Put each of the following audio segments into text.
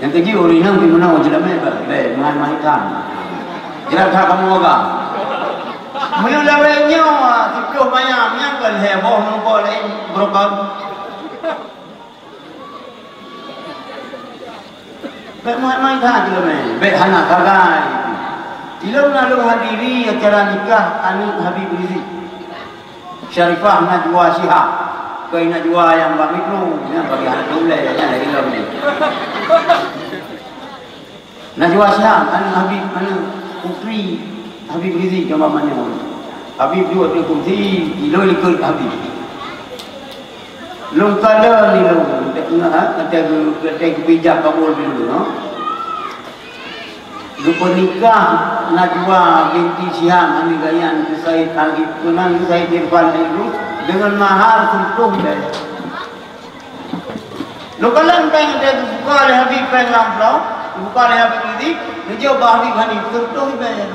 Yang keji orang yang dimana wajib mereka, main kan. Jelas tak kamu agak. Mula lawanya, tipis banyak, yang kan heboh mengkau lain brokan. Main kan jelas main, hana kagai. Ilau lalu hadiri acara nikah anak Habib Rizik Syarifah Najwa Shihab kau Najwa yang bagi tu yang bagi anak dulu yang lagi ilau ni Najwa Shihab anak Habib anak putri Habib Rizik yang mamanya Habib juga dia kunci ilau ikut Habib long kala ni long kata kepijak kabul dulu no lupa nikah Najwa binti Shihab Amir Gayan Said Al-Ibtunan Said Irfan itu dengan mahar sentuh dia lu kalau peng dia buka oleh Habib peng lampau buka oleh Habib Rizik dia jawab Habib Hanif sentuh dia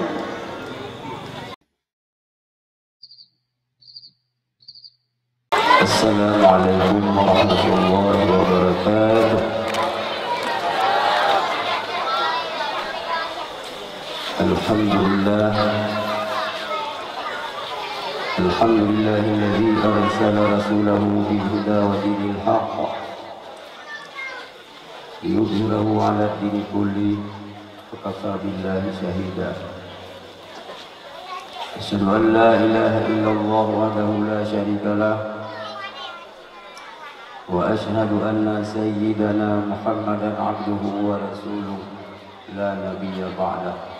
Assalamualaikum warahmatullahi wabarakatuh. Alhamdulillah alladzi arsala rasulahu bil huda wa dinil haqq liyudhhirahu 'ala ad-dini kulli wa kafa billahi shahida. Asyhadu an la ilaha illallah wahdahu la syarika lah wa asyhadu anna sayyidana Muhammadan 'abduhu wa rasuluhu la nabiyya ba'dahu.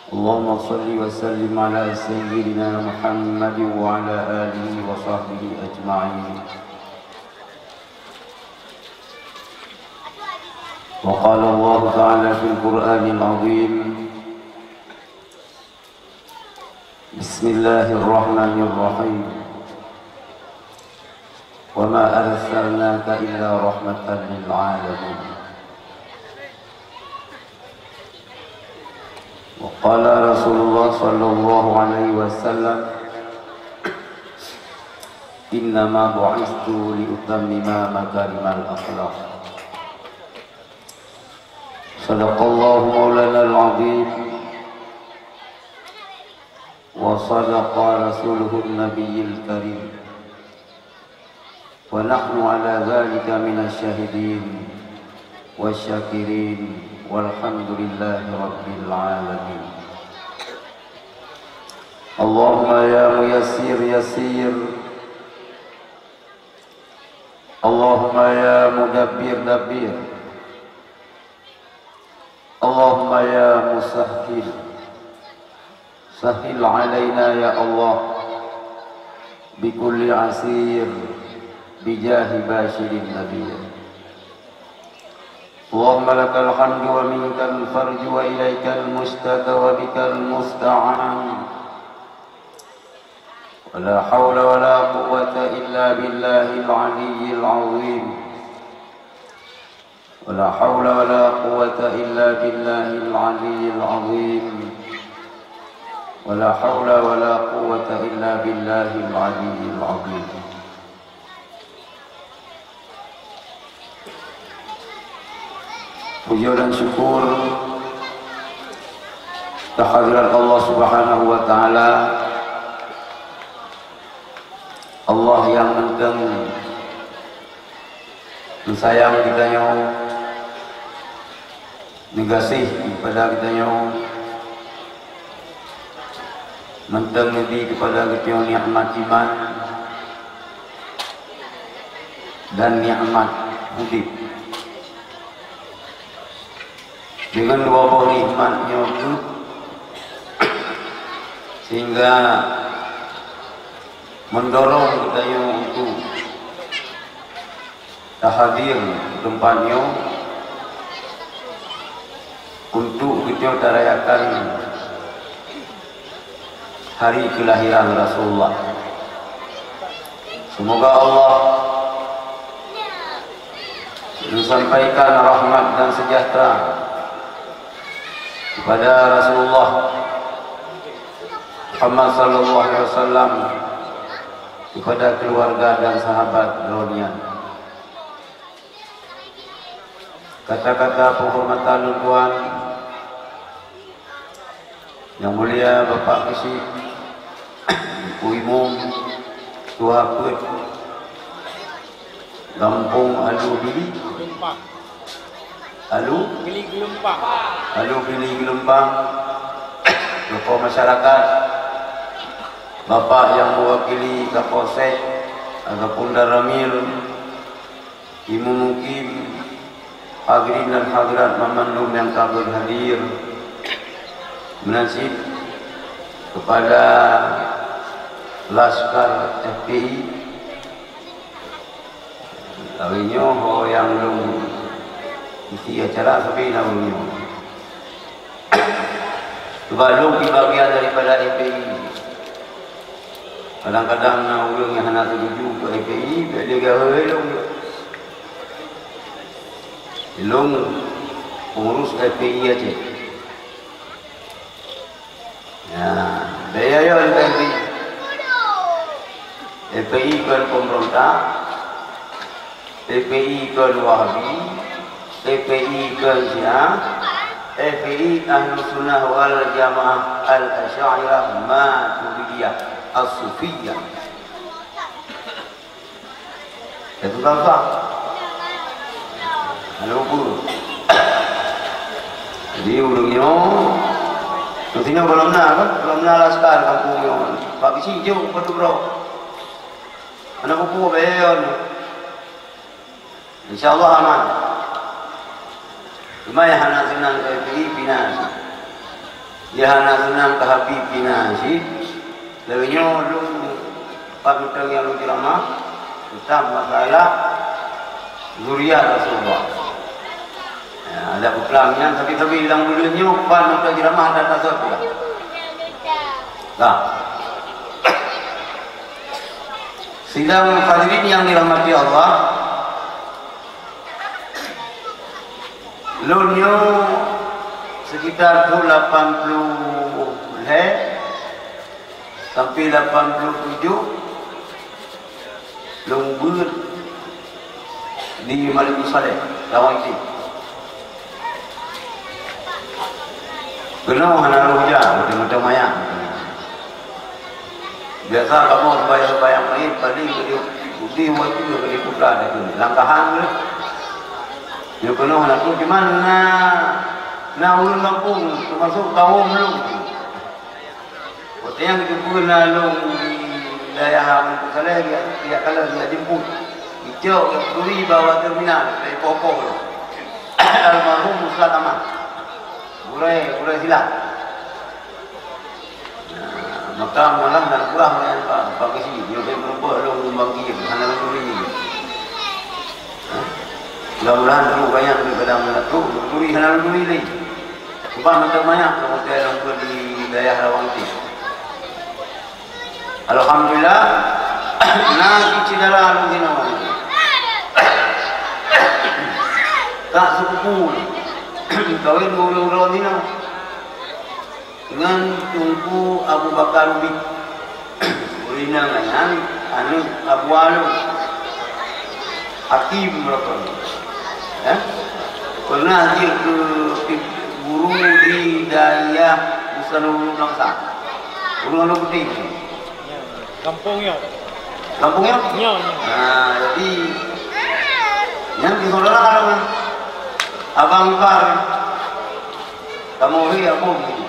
Allahumma salli wa sallim ala sayyidina Muhammad wa ala alihi wa sahbihi ajma'in. Wa qala Allah ta'ala fil Qur'anil 'azim. Bismillahirrahmanirrahim. Wa ma arsalnaka illa rahmatan lil 'alamin. وقال رسول الله صلى الله عليه وسلم إنما بعثت لأتمم مكارم الأخلاق. صدق الله مولانا العظيم وصدق رسوله النبي الكريم ونحن على ذلك من الشاهدين والشاكرين walhamdulillahi rabbil alamin. Allahumma ya muyassir yassir, Allahumma ya mudabbir dabbir, Allahumma ya musahhil sahhil alaina ya Allah bikulli asir bijahi basyirin nabiyyin. Allahumma lakal hamdu wa minkal farju wa ilaikal mustaka wa bikal musta'an. Wa la hawla wa la quwwata illa billahil aliyyil azim. Wa la hawla wa la quwwata illa billahil aliyyil azim. Wa la hawla wa la quwwata illa billahil aliyyil azim. Puji dan syukur kehadiran Allah Subhanahu wa taala, Allah yang menteng sayang kita nyo negasih kepada kita nyo menteng nanti kepada kita nyo nikmat iman dan nikmat hidup. Dengan dua buah nikmatnya itu sehingga mendorong kita untuk hadir di tempatnya untuk kita rayakan hari kelahiran Rasulullah. Semoga Allah menyampaikan rahmat dan sejahtera kepada Rasulullah Muhammad sallallahu alaihi wasallam, kepada keluarga dan sahabat Rodian. kata-kata penghormatan tuan Yang Mulia Bapak Kesik, Ibu Imam Tuha Pet Kampung Alu Bili Alu Bili Gelempang, tokoh masyarakat, Bapak yang mewakili Kapolsek ataupun Daramil, Ibu Mukim, hadirin dan hadirat Mamandum yang telah berhadir, menasib kepada Laskar FPI lawinya yang belum isi acara sampai lawinya belum di bagian daripada FPI. Kadang-kadang orang yang hendak setuju ke FPI dia gawe belum pengurus FPI aja. Ya, daya ya FPI. FPI kan pemerintah, FPI kan Wahabi, FPI kan Syiah, FPI Ahlus Sunnah wal Jamaah Al-Asy'ariyah Maturidiyah As-Sufiyah. Itu apa? Halo Bu. Jadi ulungnya nantinya belum laskar kampungnya. Pak Kisi jauh betul bro. Anak buku bayon. InsyaAllah aman. Cuma yang anak senang ke FPI pinasi. Ya anak senang ke Habib pinasi. Lainnya lu Pak Menteri yang lu ceramah tentang masalah zuriat Rasulullah. Ya, ada pelangnya tapi hilang dulunya Pak Menteri ceramah dan tasawuf. Nah. Sidang hadirin yang dirahmati Allah, lunyo sekitar 80 sampai 87 lembut di Malaysia Saleh, Lawang Iti. Kenapa hana roja, macam maya. Biasa kamu bayang main paling di waktu itu kali putra ada tu langkahan ni. Dia kena nak tu cuman na ulun kampung termasuk kaum lu. Waktu yang kita pun lalu di daerah Saleh dia kalau dia jemput hijau duri bawa terminal dari Popo. Almarhum Ustaz Ahmad. Burai silat. Maka malam dan kurang dengan Pak Kesi dia berubah long bangkit hana duri. Mudah-mudahan dulu banyak daripada menatu duri hana duri ni. Sebab macam banyak kemudian orang di daerah Lawang Iti. Alhamdulillah nak cidara mungkin awak. Tak sepupu. Kawin dulu ni nak. Dengan Tunku Abu Bakar Rubik Urina ngayan anu Abu Alu Hakim berapa pernah dia ke guru di daerah Busanul Langsa Gunung Alu Putih kampungnya nah jadi yang di saudara kalau Abang Ipar kamu ini apa begini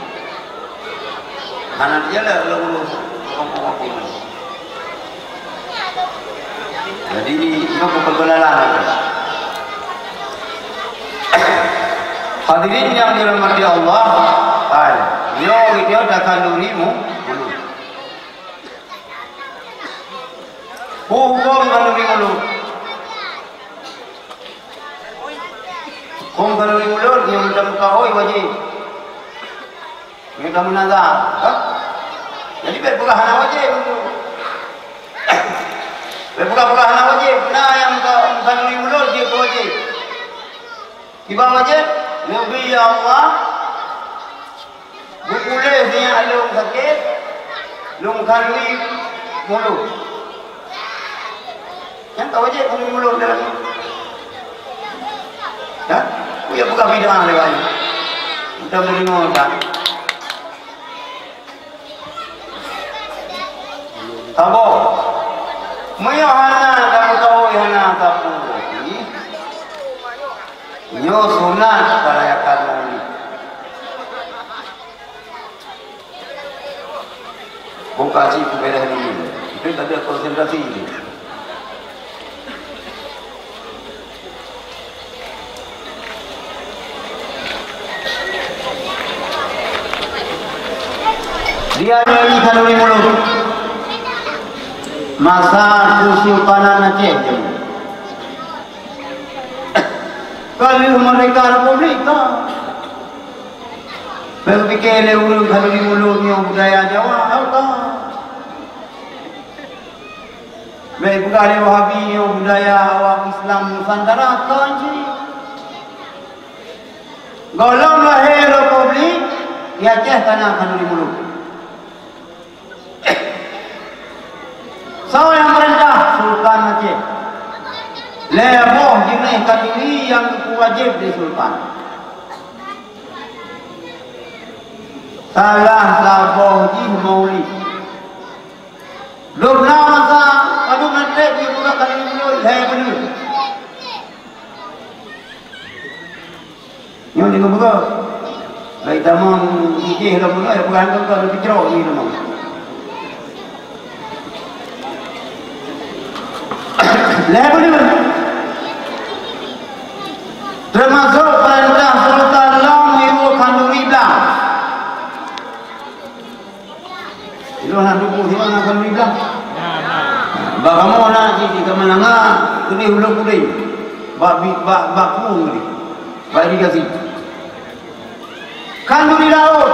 anak dia lah lulus kampung-kampung. Jadi itu perkenalan. Hadirin yang dirahmati Allah, yo dia dah kandurimu. Hukum kanduri mulu. Hukum kanduri mulu dia macam kau wajib. Mereka menazar, jadi berbuka hana wajib. Berbuka hana wajib. Nah yang bukan mulut dia wajib. Tiba wajib, Nabi ya Allah, bukuleh dia alung sakit, lung kanwi mulut. Yang tak wajib mulut dalam. Ya? buka bidang lewat. Kita mendengar tak? Tabo. Mayo hana kamu tahu hana tapu. Nyo sunat kalayakan ini. Buka si beres ini. Itu tadi konsentrasi ini. Dia lagi kalori mulut. Masa Kesultanan Aceh. Kalau mereka Republik tak. Berfikir leulu kalori mulutnya budaya Jawa tak. Baik budaya Wahabi budaya awak Islam Nusantara tak je. Kalau lahir Republik, ya Aceh tanah kalori mulut. Siapa yang merintah? Sultan Aceh. Leboh jenis kategori yang wajib di Sultan. Salah saboh jih mauli. Lubna masa aduh nanti dia buka kali mulut saya benar. Yang dia buka. Baik tamang jih dah mulai bukan kau lebih cerok ni tamang. Lah benar. Termasuk perintah Sultan Long ibu kanduri belah. Itu nak dukung di mana kanduri belah? Bagaimana nak jadi kemenangan? Kini ulang kudai. Bak pun ni. Bak dikasih. Kanduri laut.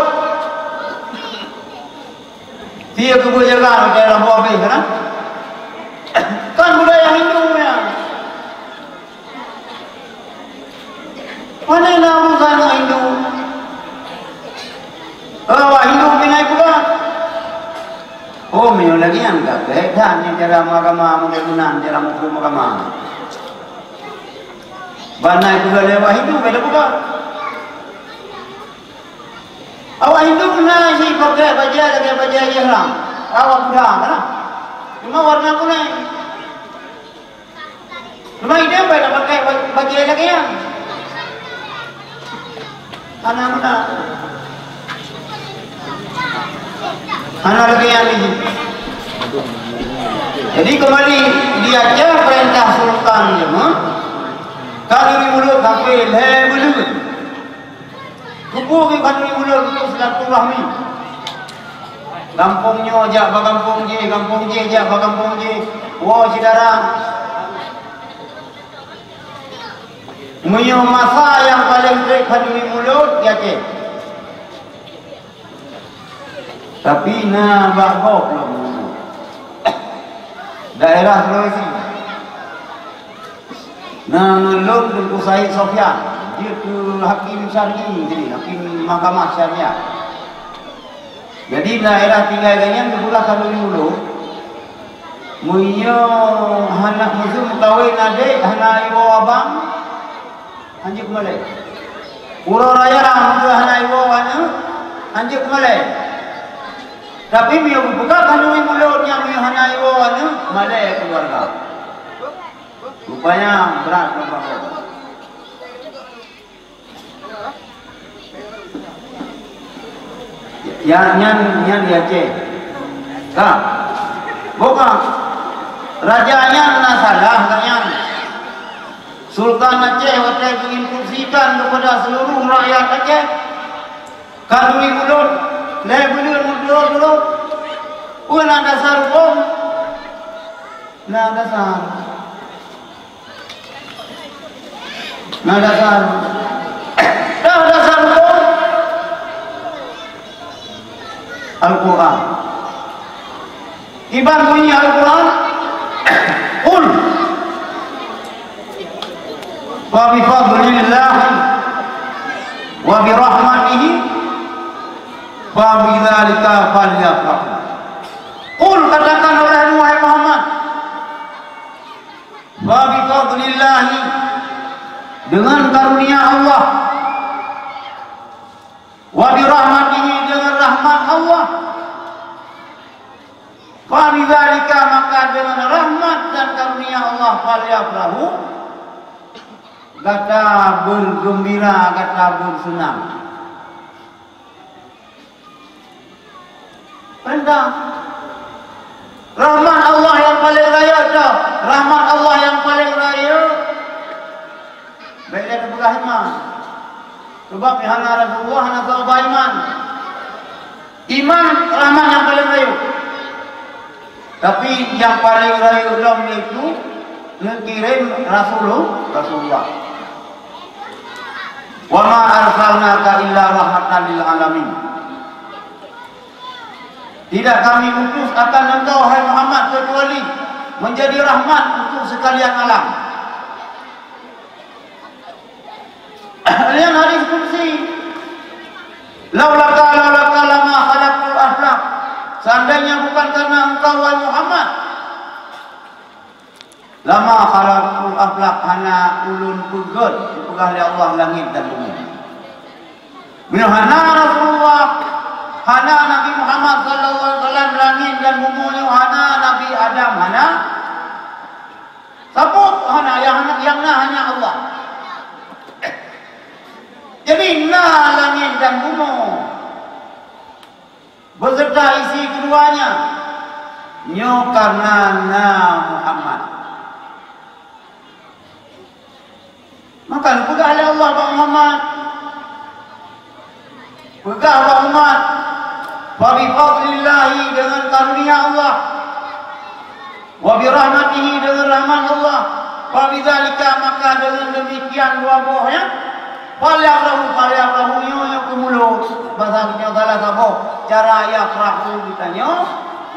Dia kebujagaan dalam buah bih kan? Kan budaya Hindu ya. Mana yang urusan Hindu? Kalau Hindu pinai pula. Oh, mio lagi yang tak kehedan yang cara agama mudah-mudahan cara hukum agama. Banai pula lewat Hindu beda pula. Awak Hindu pernah sih pakai baju ihram. Awak pula kan? Cuma warna kuning. Cuma ide apa nak pakai baju lagi yang? Anak-anak. Anak lagi yang ini. Jadi kembali dia aja perintah Sultan je, kalau di mulut sampai lebelut. Kupu ke kalau di mulut untuk silaturahmi. Kampungnya jak kampung je jak kampung je. Wah saudara. Menyo masa yang paling baik di mulut dia je. Tapi na bagok lah daerah Sulawesi. Na ngelun dengan Said Sofyan. Dia ke hakim syar'i jadi hakim mahkamah syariah. Jadi daerah tinggal ganyan kebulah kalau di mulut. Munyo anak musuh mengkawin adik, anak ibu abang, anjuk malay. Pura raya musuh anak ibu wana, anjuk malay. Tapi mio buka kalau di mulut yang mio anak ibu wana, malay keluarga. Rupanya berat nampak. Yang di Aceh. Kak, bukan. Rajanya salah katanya. Sultan Aceh waktu menginstruksikan kepada seluruh rakyat Aceh. Kandungi mulut, lebelir mulut. Bukan ada dasar hukum. Nah dasar. Nah dasar. Dah dasar hukum. Al-Quran. Iban bunyi Al-Quran. Qul wa bi fadlillah wa bi rahmatihi fa bi dzalika falyafrahu. Qul katakan oleh Muhammad Muhammad. Wa bi fadlillah dengan karunia Allah bidzalika maka dengan rahmat dan karunia Allah falyafrahu, kata bergembira, kata bersenang. Perintah rahmat Allah yang paling raya dah, rahmat Allah yang paling raya. Baik ada berahman. Sebab hana Rasulullah hana sahabat iman. Iman rahmat yang paling raya. Tapi yang paling raya dalam itu mengirim Rasulullah. Wa ma arsalnaka illa rahmatan lil alamin. Tidak kami utus akan engkau hai Muhammad kecuali menjadi rahmat untuk sekalian alam. Lihat hadis kursi. Laulaka lama khalaqtul aflaq. Seandainya bukan karena engkau wahai Muhammad, lama khalaqtul aflaq, hana ulun pugud dipegah oleh Allah langit dan bumi. Minhana Rasulullah, hana Nabi Muhammad sallallahu alaihi wasallam langit dan bumi, hana Nabi Adam, hana sabut, hana yang hanya Allah. Jadi nah langit dan bumi beserta isi keduanya nyo karena na Muhammad. Maka pegah oleh Allah Pak Muhammad, pegah Pak Muhammad, wa bi fadlillahi dengan karunia Allah, wa bi rahmatihi dengan rahmat Allah, wa bidzalika maka dengan demikian dua buahnya Falyafrahu yo kumulut. Bahasa kita salah sabo. Cara yafrahu kita nyo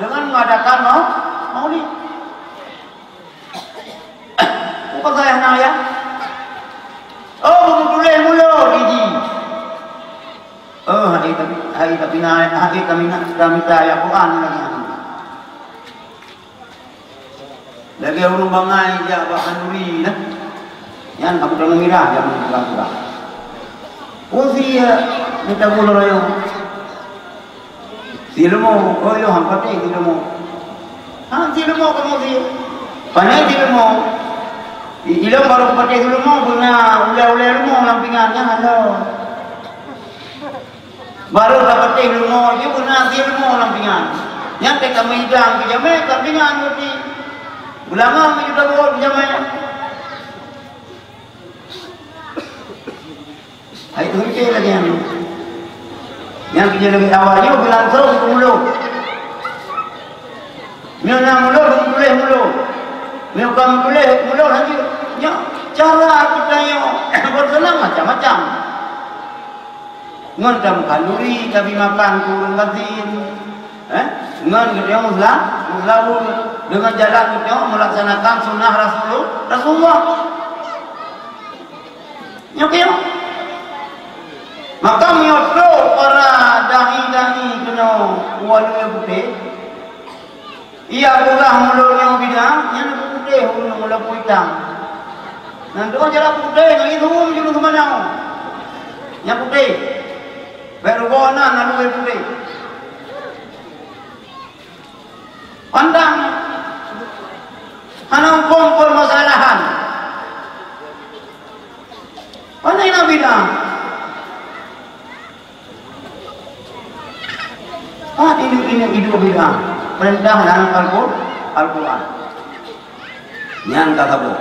dengan mengadakan maulid. Apa saya nak ya? Oh, tulis mulu biji. Oh, hari tapi kami nak minta ayat Quran lagi. Lagi urung bangai dia bahkan duri dah. Yang aku dah mengira jangan kurang-kurang. Usia minta bulu rayu. Silmo, oh yo hampate silmo. Silmo kamu sih. Panai silmo. Ilang baru pakai silmo punya ulah-ulah silmo lampingannya halo. Baru dapat silmo je punya silmo lampingan. Yang tek kami hidang kijame lampingan berarti. Ulama kita buat kijame. Itu itu lagi yang kerja lagi awalnya bilang terus ke mulu. Mian mulu boleh mulu. Mian kamu boleh mulu lagi. Ya cara kita yo bersenang macam-macam. Ngon dalam kalori kami makan kurang lazim. Ngon kita muslah dengan jalan kita melaksanakan sunnah Rasulullah. Nyokyo. Maka miotro para dahi-dahi kena walu putih. Ia bulah mulutnya bidang, yang putih mula putang. Nanti orang jalan putih, yang itu menjadi kemana? Yang putih, berwarna lalu putih. Pandang, hanya hukum permasalahan. Mana yang bilang? Ini hidup bid'ah. Perintah dalam Al-Quran. Yang kata bu.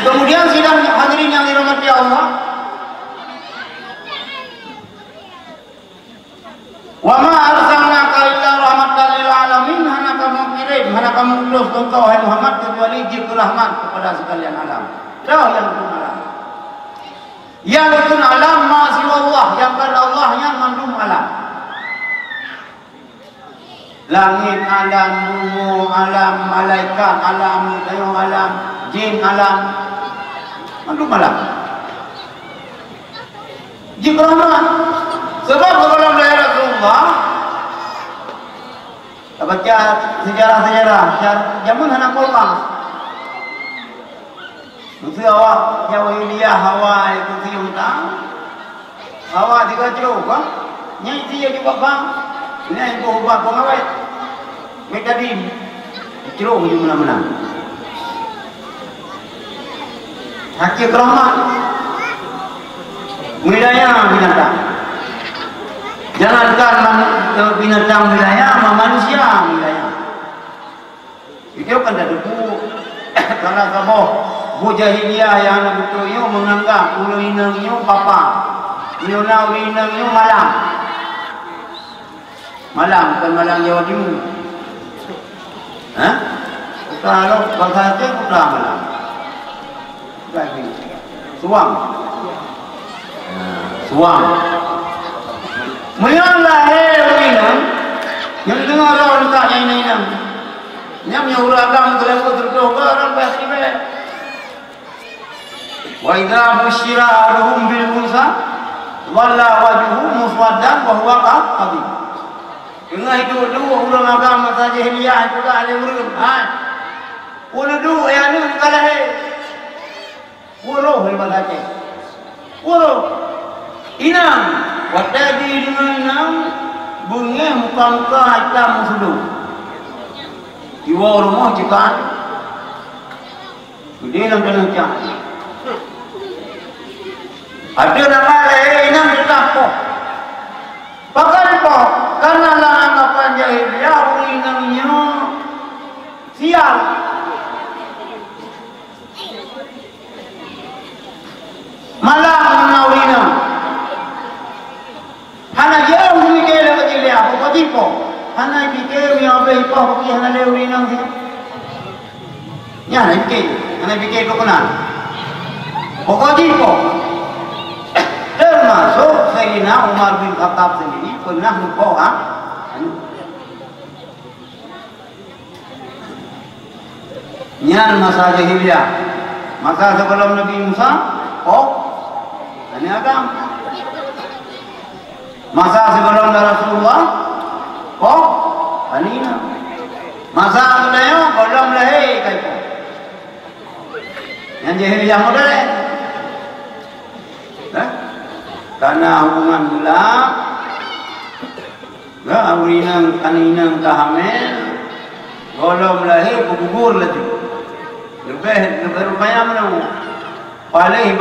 Kemudian sidang hadirin yang dirahmati Allah. Wa ma arsalnaka illa rahmatan lil alamin. Hana kamu kirim, hana kamu utus engkau hai Muhammad kecuali jika rahmat kepada sekalian alam. Dah yang rukun alam. Yang rukun alam masih Allah, yang karena Allah yang mandum alam. Langit alam, bumi alam, malaikat alam, dayung alam, jin alam, mandum alam. Jika rahmat, sebab dalam daerah Rasulullah, baca sejarah-sejarah, zaman anak kolkang. Mesti awak nyawa Iliyah, Hawa itu tiung tang. Hawa juga ceruk kan? Nyai dia juga bang. Ini ibu ubah pengawet. tadi ceruk je menang-menang. Hakik rahmat. Wilayah binatang. Jangankan binatang wilayah, manusia wilayah. Itu kan dah debu. Karena kamu bujahiliyah yang anak betul itu menganggap ulu inang itu papa. Miuna ulu inang itu malam. Malam, bukan malam Jawa Timur. Hah? Kalau bangsa Aceh, putra malam. Lagi. Suang. Suang. Melihat lahir inang. Yang dengar orang letaknya inang. Yang uragam kelemu terdoga orang bahasa wa idza busyira ahaduhum bil unsa walla wajhuhu muswaddan wa huwa qadhib. Dengar itu dua orang agama jahiliyah juga ada urang. Ulu yang ni kalah uruh lepas Aceh. Uruh inang watadi dengan inang bunga muka-muka hitam sudu. Iwa rumah cikan. Gede dalam dalam cak. Ada nama lain inang ditapoh. Pakai po karena lah anggapan jahiliyah inangnya sial. Malah menawina. Hana jauh mikir lagi dia, apa tipu? Hana fikir yang apa ipo, pergi hana lewina sih. Ya, hana fikir tu kena. Pokok tipu. Termasuk Sayyidina Umar bin Khattab sendiri pernah lupa nyan masa jahiliyah, masa sebelum Nabi Musa, ini agama. Masa sebelum Rasulullah, ini na. Masa kemudian belum lahir kaitu. Yang jahiliyah model, karena hubungan gula, awinang kaninang kahamil, belum lahir gugur lagi. Lebih rupanya mana? Paling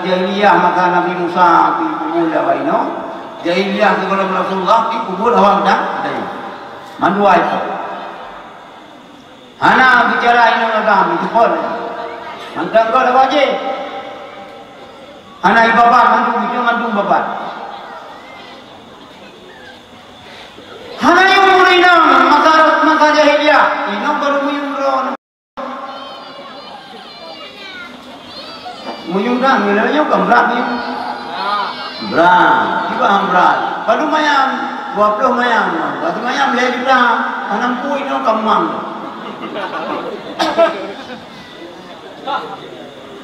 jahiliyah maka Nabi Musa dikubur awal ini, jahiliyah sebelum Rasulullah dikubur awal dah. Mandua itu. Hana bicara ini agama itu pun. Mantap kau dah wajib. Hana ibu bapa mandu itu mandu bapa. Hana yang murina masa jahiliyah ini baru muyung. Muyung dah, milanya bukan berat ni. Berat, tiba berat. Padu mayam, 20 mayam. Padu mayam boleh juga. Anam pui ni kemang.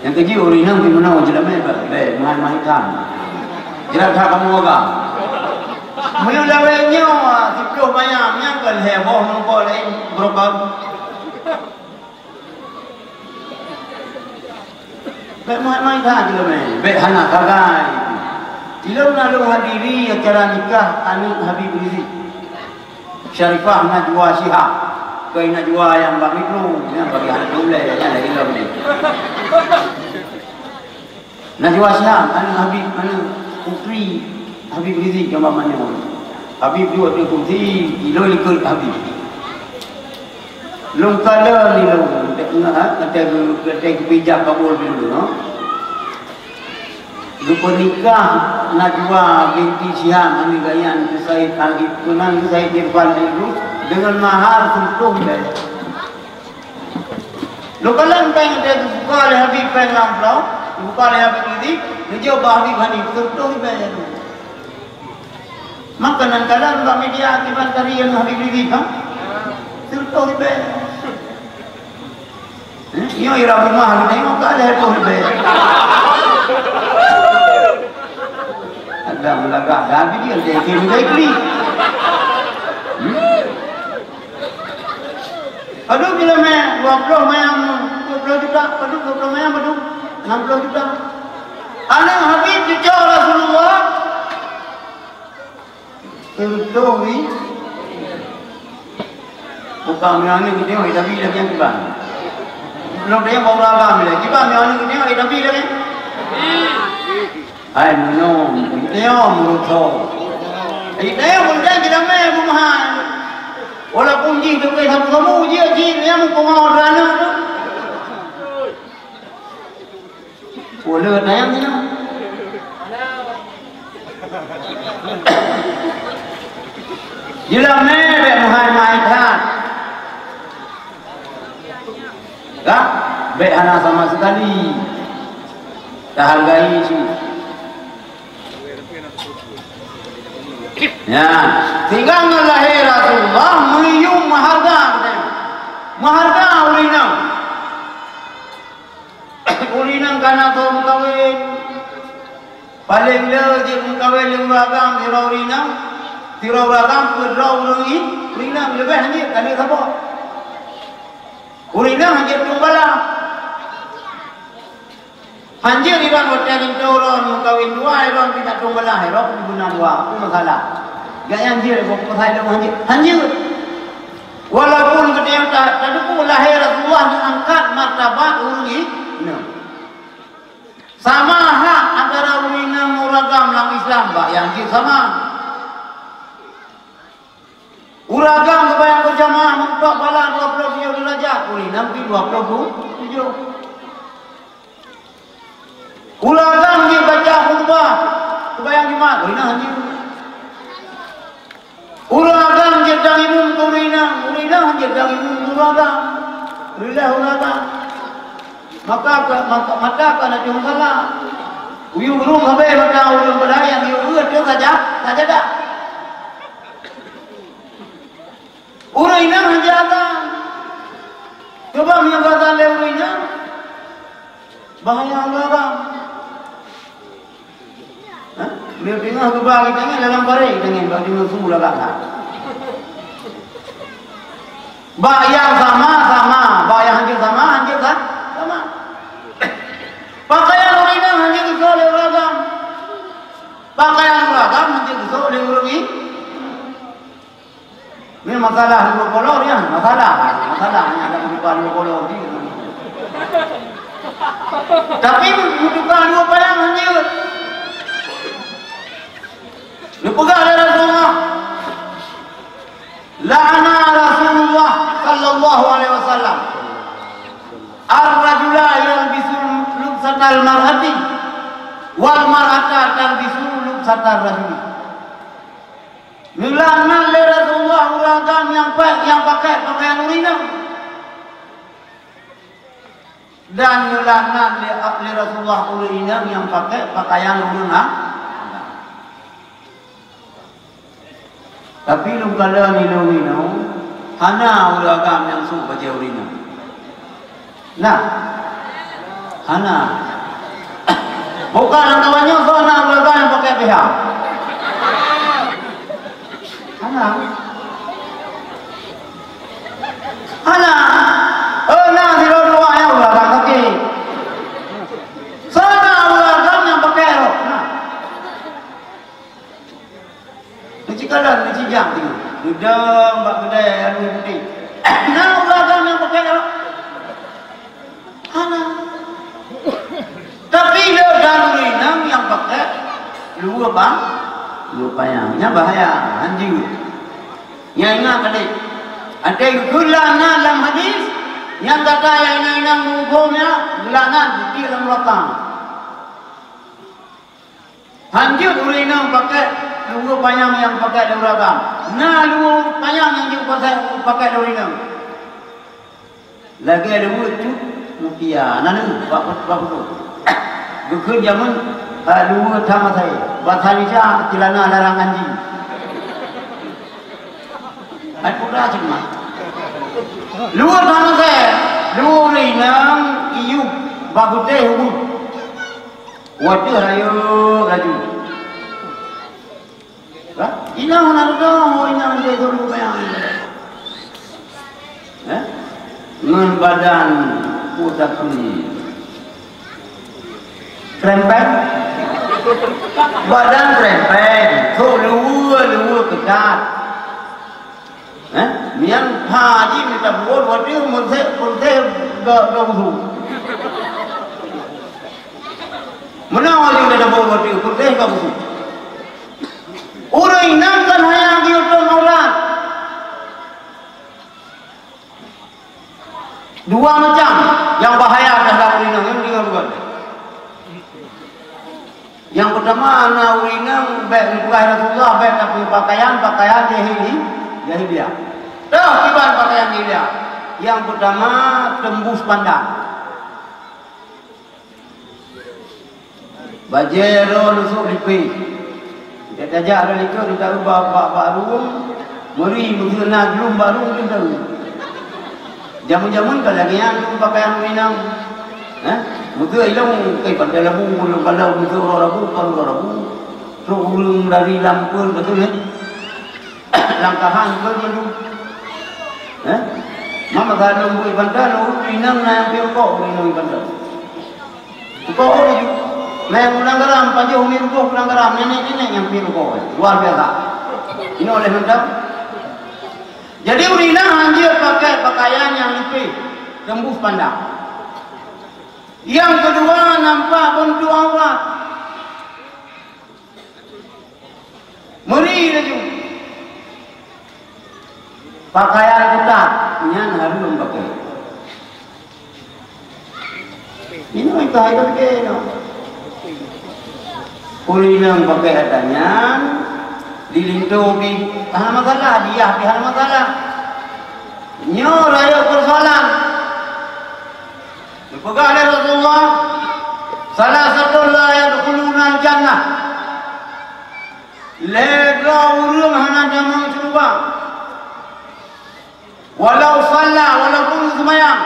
Yang keji urinang di mana wajib lemah ber, main kan. Jelas tak kamu agak. Muyung lawanya, 10 mayam yang kan heboh nampak lain berapa. Baik main dah je main. Baik anak kagai. Ilau lalu hadiri acara nikah anak Habib Rizik. Syarifah Najwa Shihab. Kau Najwa yang bagi tu, yang bagi anak dulu yang ada ilau ni. Najwa Shihab anak Habib anak putri Habib Rizik yang mana? Habib dua tu putri, ilau ikut Habib. Long kala ni long kata kepijak kabul dulu no. Lupa nikah Najwa binti Shihab ani gayan Said Agib Kunang Said Irfan itu dengan mahar sentuh dah. Lu kalau peng dia buka oleh Habib peng lampau, buka oleh Habib ini, dia Habib hani sentuh dah. Makanan kalian bak media akibat tarian Habib ini kan? Sentuh dah. Iyo ira rumah ni tengok tak ada tu lebih. Ada melagak dah dia dia beli. Aduh bila main 20 mayam 20 juta, aduh 20 mayam aduh 60 juta. Anak Habib cucu Rasulullah. Tentu ni Kau yang ni kita tapi lagi yang kita. Belum dia mau raga mila. Kita yang ni kita tapi lagi. Hai no, dia menurut kau. Dia mungkin kita meh bumahan. Walaupun jin tu kai sama kamu jin yang pengawan rana tu. Wala tayang ni. Jila meh bumahan maitan. Tak, baik anak sama sekali. Tak hargai sih. Ya, sehingga lahir Rasulullah melium maharga, maharga ulinang, ulinang karena tu mengkawin, paling le je mengkawin lembaga tirau ulinang, tirau ragam tirau ulingi, ulinang lebih hanya kali apa? Ulinang hanya tumbala. Hanjir iran hotel itu orang kawin dua, orang tidak tumbala, orang guna dua, itu masalah. Gak hanjir, kok pasal itu hanjir. Walaupun ketika tadi pun lahir Rasulullah diangkat martabat urungi, sama hak antara urungi muragam dalam Islam, pak yang sama. Uragam kebayang berjamaah untuk bala 27 derajat, urungi nanti 27. Ulang dia baca khutbah kebayang jemaah urina hanya ulang dia dangimun urina hanya dangimun ulang maka kana cuma salah uyu burung habe maka ulun badayang uyu dia saja dah urina hanya ada coba mengajar le urina bahaya orang. Dia tengah berbagi tangan dalam barik dengan bagi musuh belakang. Bak yang sama, bak yang hancur sama. Pakaian orang hanya kisah oleh beragam. Pakaian beragam hanya kisah oleh orang ini. Ini masalah dua kolor ya, masalah hanya ada perubahan dua kolor ni. Tapi bukan dua payang hanya. Dipegang oleh Rasulullah. La'ana Rasulullah sallallahu alaihi wasallam ar-rajula yalbisu lubsatal mar'ati wal mar'ata talbisu lubsatal rajuli. Melaknat oleh Rasulullah uragam yang pakai pakaian urina. Dan melaknat oleh Rasulullah urina yang pakai pakaian urina. Tapi lu kalau minum hana ulagam yang suka baca urina. Nah, hana. Bukan yang kawannya sana ulagam yang pakai pihak. Hana. Nah di luar yang ulagam kaki. Sana ulagam yang pakai rok. Nah. Cikalan ni cijang tu. Sudah mbak kedai anu putih. Nah ulagam yang pakai apa? Ana. Tapi le darurinam yang pakai lu apa? Lu payangnya bahaya, anjing. Yang ingat tadi. Ada gulana dalam hadis yang kata yang inang hukumnya gulana di dalam belakang. Hanjut urinam pakai lu panjang yang pakai dauragam. Nah lu panjang yang pakai daurinam. Lagi ada tu mukia. Nanu bapa tu. Bukan zaman lu sama saya. Bahasa Indonesia celana larang anjing. Aku dah cuma. Lu sama saya. Lu urinam iu bagute hukum. Waduh rayu laju. Inang nardo, inang dia dulu bayang. Ngan badan udah kuning. Trempet. Badan trempet. Tu luar ketat. Mian haji minta buat waktu murteh gawu. Mana haji minta buat waktu murteh gawu. Orang inang kan hayang diutur aurat. Dua macam yang bahaya adalah urinang yang dilakukan. Yang pertama anak urinang baik dibuka Rasulullah baik tapi pakaian jahiliyah. Dah kiban pakaian jahiliyah. Yang pertama tembus pandang. Bajero lusuk lipi. Dia tajak ada likor dia tahu baru meri mengena belum baru dia tahu. Jamun-jamun kalau lagi yang pakaian urinang. Betul ilmu kai pada labu kalau betul rabu turun dari lampur betul langkahan ke dulu mama kalau bui bandar urinang na peko urinang bandar kok orang main ulang paju umir kok ulang nenek yang piru kok luar biasa ini oleh mendap jadi urinang anjir pakai pakaian yang lipih tembus pandang. Yang kedua nampak bentuk aurat. Meri lagi. Pakaian ketat, nyan harus pakai. Ini mereka hidup ke no. Kulinang pakai adanya, dilindungi. Hal masalah dia, hal masalah. Nyor ayo persoalan. Dipegang oleh Rasulullah salah satu la yadkhuluna al-jannah lega urung hana jamang cuba walau salla walaupun semayang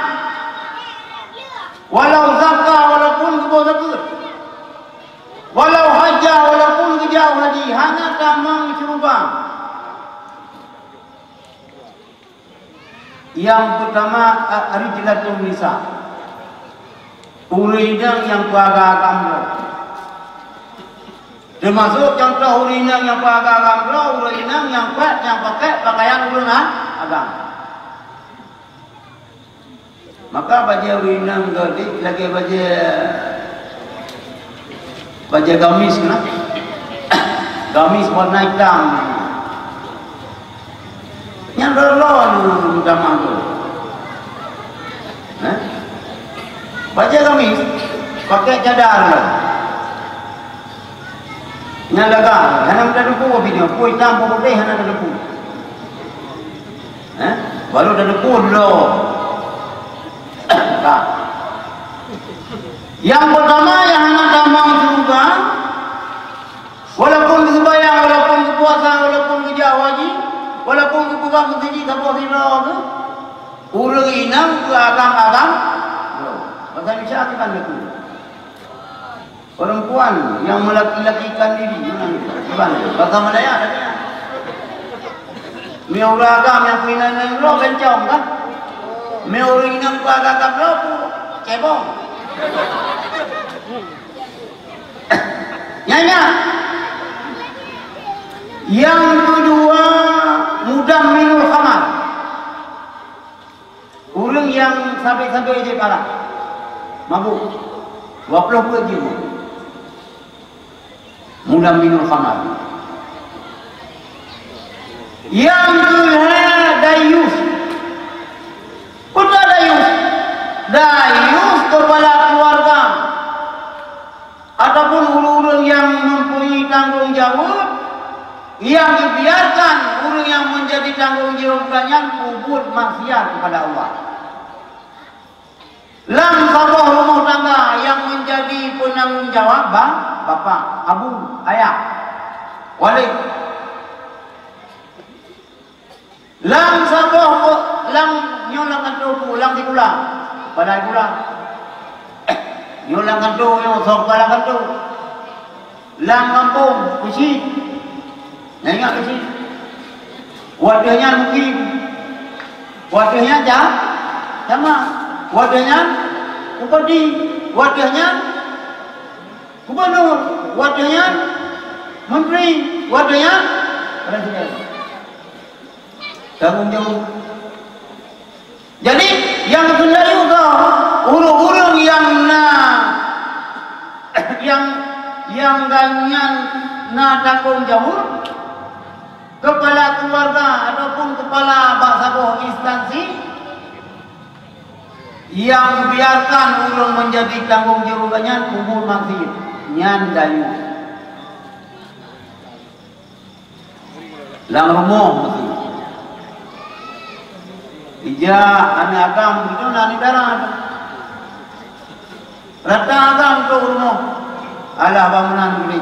walau zakah walaupun zakat walau hajjah walaupun jauh haji hana jamang cuba. Yang pertama rijlatun nisa urinang yang pagagam termasuk contoh urinang yang pagagam urinang yang pakai pakaian urinang agam maka baca urinang lagi baca gamis kan gamis warna hitam yang rolon udah mampu baca gamis pakai cadar nyalaga hanam dah duku video pui tam putih hanam dah duku baru dah duku dulu yang pertama yang hanam tambang juga walaupun sembahyang walaupun puasa walaupun kerja haji walaupun pegang sini kapal sirah tu urang inang ke agam-agam bahasa Indonesia apa kan itu? Perempuan yang melaki-lakikan diri gimana? Bahasa Malaya ada Meuragam yang pinang lo kencang kan? Meurinang pagagam lo cebong. Nyanya. Yang kedua mudah minum khamar. Urang yang sampai-sampai je kalah. Mabuk 20 je mudah minum khamar. Yang kedua dayus. Kota dayus kepala keluarga ataupun urang yang mempunyai tanggung jawab yang dibiarkan urang yang menjadi tanggung jawabnya kubur maksiat kepada Allah. Lam sabah rumah tangga yang menjadi penanggung jawab bapak, abu, ayah, wali. Lam sabah lam nyolang kantu lam dikulang pada kulang. Nyolang kantu yo sok pada kantu. Lam kampung kusi. Nengak kusi. Wadahnya mungkin. Wadahnya sama. Wadahnya upadi, wadahnya gubernur, wadahnya menteri, wadahnya presiden. Tanggungjawab. Jadi yang kena juga urung-urung yang ganyan na tanggungjawab kepala keluarga ataupun kepala sebuah instansi yang biarkan urung menjadi tanggungjawabnya kubur maksud nyan dayu lang rumah maksud ija ane agam itu nani darah rata agam ke rumah alah bangunan gede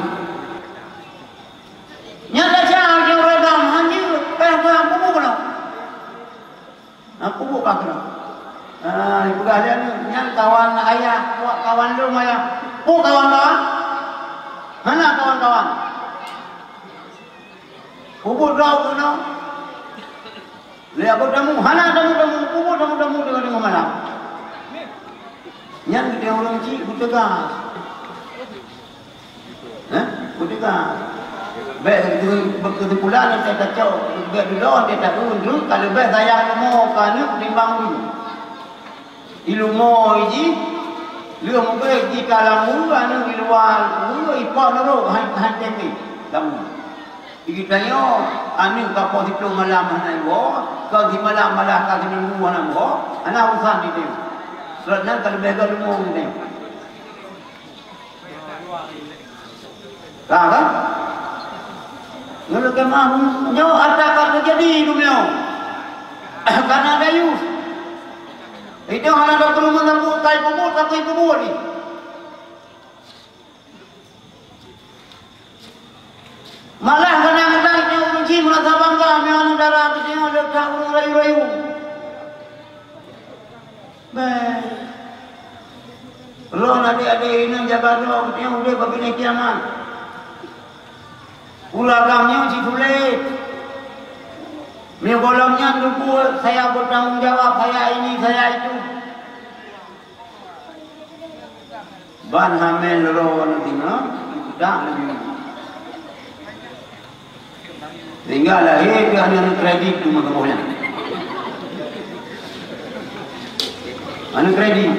nyata cah yang agam hanjir pegang kubu kena aku buka kena ibu gajah ni nyan kawan ayah kawan lu ayah kawan-kawan mana kawan-kawan kubu draw kena lihat bertemu, hana temu, kubur temu dengan malam. Yang kita orang cik, butegas. Butegas. Baik kesimpulan saya kacau, baik dulu dia tak urus. Kalau baik saya mau kan, timbang dulu. Ilmu ini, lu mungkin jika lamu, anu di luar, ipon dulu, hantar ni, kamu. Ikitanya, anu kapal itu malam mana ibu, kalau di malam kalau di minggu mana ibu, anak urusan itu. Sebabnya kalau bega rumah ini. Kan? Kalau kemana, jauh ada kata jadi dunia. Karena ada yus. Itu hanya ada rumah nampu kai kubur ni. Malah kadang-kadang yang kunci merasa bangga dengan darah kecil ada tak rayu-rayu. Baik. Lo adik-adik ini jaga doa kecil udah bagi kiamat. Ulagamnya si sulit. Mengolongnya dulu saya bertanggung jawab saya ini saya itu. Ban hamil lo nanti tak lebih. Sehingga lahir dia hanya kredit cuma kemudian. Anu kredit.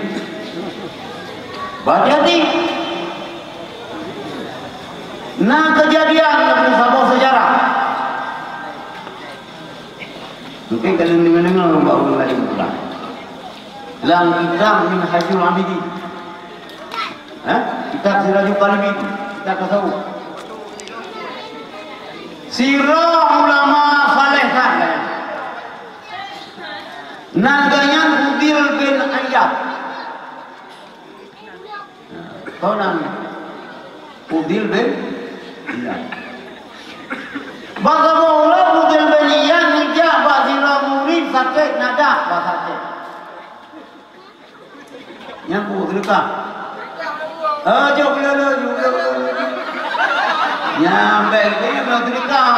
Hati-hati. Nah kejadian dalam sebuah sejarah. Mungkin kalian dengar baru lagi pula. Dalam kitab min Hajjul Abidi. Kitab Sirajul Qalbi. Kita tahu. Sirah ulama saleh kan naganya Udil bin Ayyab tahu namanya Udil bin Ayyab bahasa bola Udil bin Ayyab nikah bahasa murid sakit nada bahasa sakit yang berkah jauh nyampe dia belum terikah.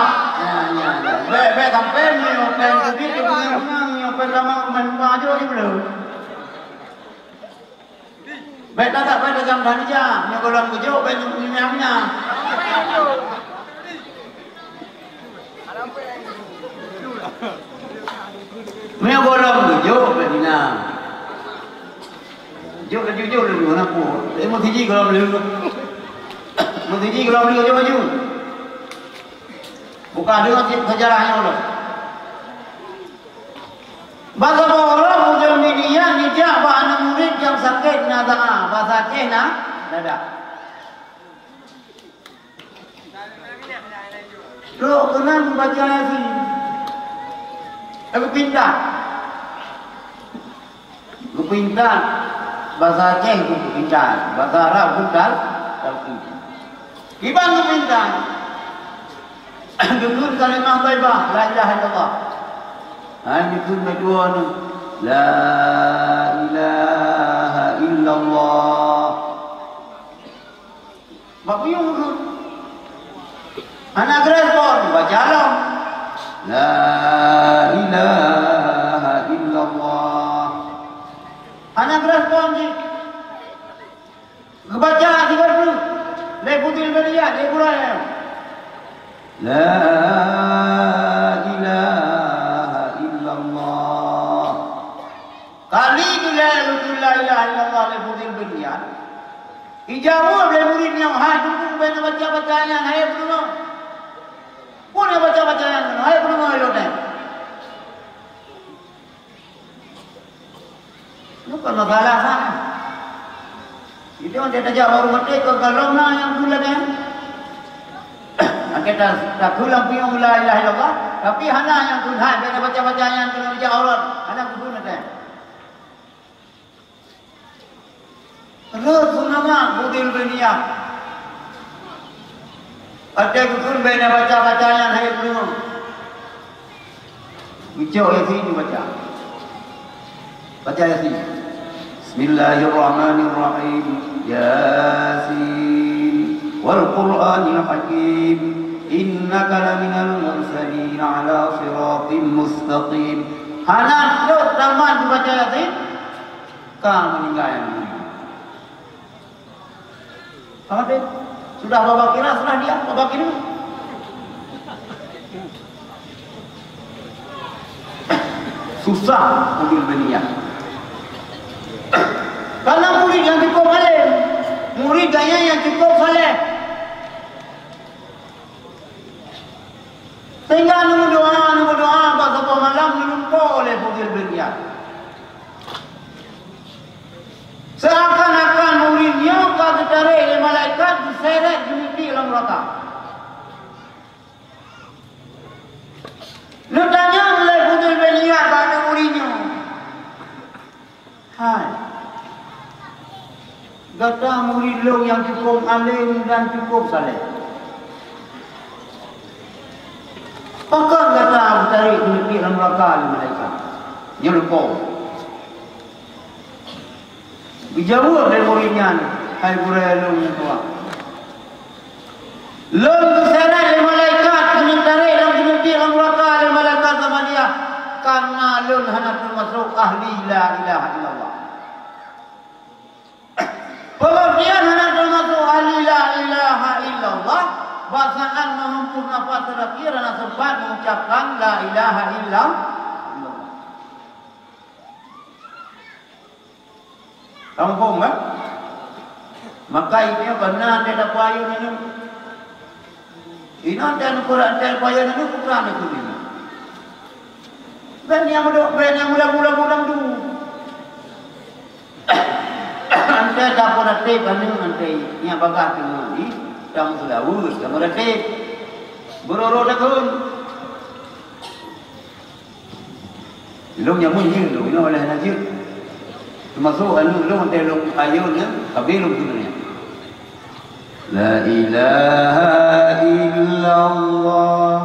Baik sampai ni open tu dia punya open lama manfaat je belum. Baik tak pada jam dah dia. Ni kalau mujo baik nyamnya. Ni kalau mujo bina. Jujur dulu nak pun. Mau tiji kalau beli. Menteri kalau beli baju, bukan dengan sejarahnya Allah. Bahasa orang muncul media nijak anak murid yang sakit nada bahasa Cina nada. Lo kena membaca lagi. Aku pintar bahasa Aceh aku pintar, bahasa Arab pintar, tapi Ibang meminta Dukun kalimah taibah La ilaha illallah Dukun kedua ni La ilaha illallah Bapak yung anak respon baca alam La ilaha illallah anak respon je baca 30 Leputil beriak, lepurai. La ilaha illallah li fudil binyan. Ijawab le muridnya, hai tunggu bena baca bacaan, hai belum. Pun baca bacaan, hai belum elok. Bukan masalah sana. Itu yang dia jawab baru mati ke kalau na yang tu lagi. Kita tak ulang piung la ilaha illallah, tapi hana yang tu hai bena baca bacaan tu dia Allah, hana tu nanti. Terus nama budil dunia. Ada kukur bena baca bacaan hai belum. Bicara Yasin baca. Baca Yasin. Bismillahirrahmanirrahim. Yasin wal Qur'anil Hakim. Innaka laminal mursalin ala siratim mustaqim. Hana tu taman baca Yasin. Kamu meninggal. Apa? Sudah babak kira, sudah dia babak kira. Susah mobil beniak. Karena murid yang cukup alim, murid gaya yang cukup saleh. Sehingga nunggu doa, bahasa malam dilumpuh oleh mobil beniak. Seakan-akan muridnya kata tarik oleh malaikat diseret dimimpi dalam neraka. Lu tanya oleh Fudul Beliat pada muridnya. Hai. Kata murid lu yang cukup alim dan cukup saleh. Apakah kata tarik dimimpi dalam neraka oleh malaikat? Dia lupa. Dijawab dari muridnya, hai Buraya Lung tua. Lung diseret oleh malaikat, ditarik dalam dimimpi dalam neraka oleh malaikat sama dia. Karena lun hanya termasuk ahli la ilaha illallah. Kalau dia hanya termasuk ahli la ilaha illallah, bahasaan menghempur nafas terakhir dan sempat mengucapkan la ilaha illallah. Kamu faham kan? Maka ini benar dia dapat ayun ini. Ini ada Quran dan ayun ini Quran itu ini. Ben yang mula-mula dulu. Anda dapat nanti banding nanti yang bagas ini kamu sudah urus kamu nanti beroro dekun. Belum yang mungkin lu ini oleh najib. Termasuk lu nanti lu ayunnya kabilum dunia. La ilaha illallah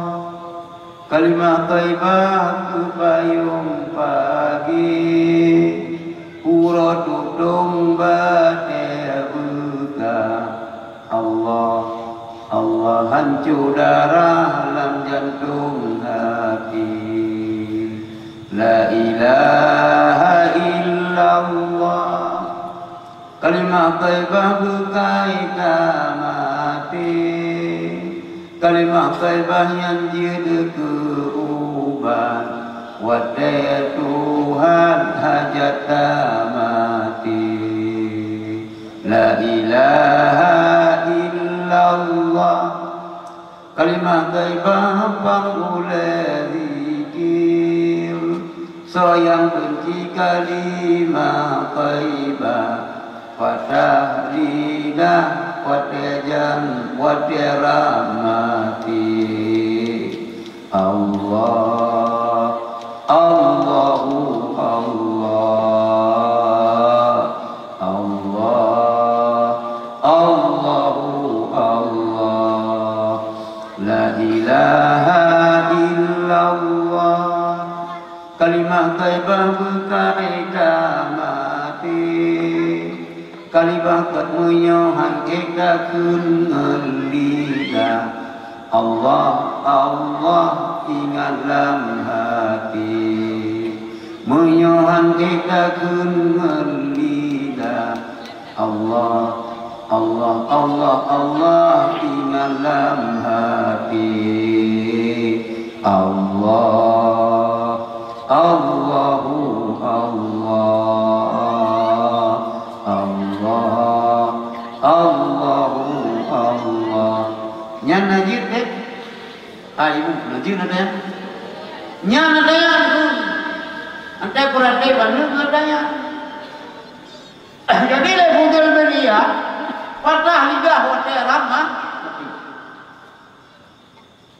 kalimah taibah tu payung pagi pura tudung bate buka Allah Allah hancur darah dalam jantung hati. La ilaha illallah kalimah taibah berkaitan mati. Kalimah taibah yang jadi keubah wadai Tuhan hajat mati. La ilaha illallah kalimah taibah pangulai zikir. Sayang benci kalimah taibah fatah lidah wadajan wadaramati. Allah Allahu Allah Allah Allahu Allah. La ilaha illallah kalimah taibah berkaitan mati. Kalimah katmunya hangkeka kun ngelida. Allah Allah ingat dalam hati. Menyohan kita kun ngelida. Allah Allah Allah Allah ingat dalam hati. Allah Allahu Allah najid deh. Ibu najid ada. Nya ada yang tu. Ante perhati banyak ada yang. Jadi le budel beria patah lidah wate ramah.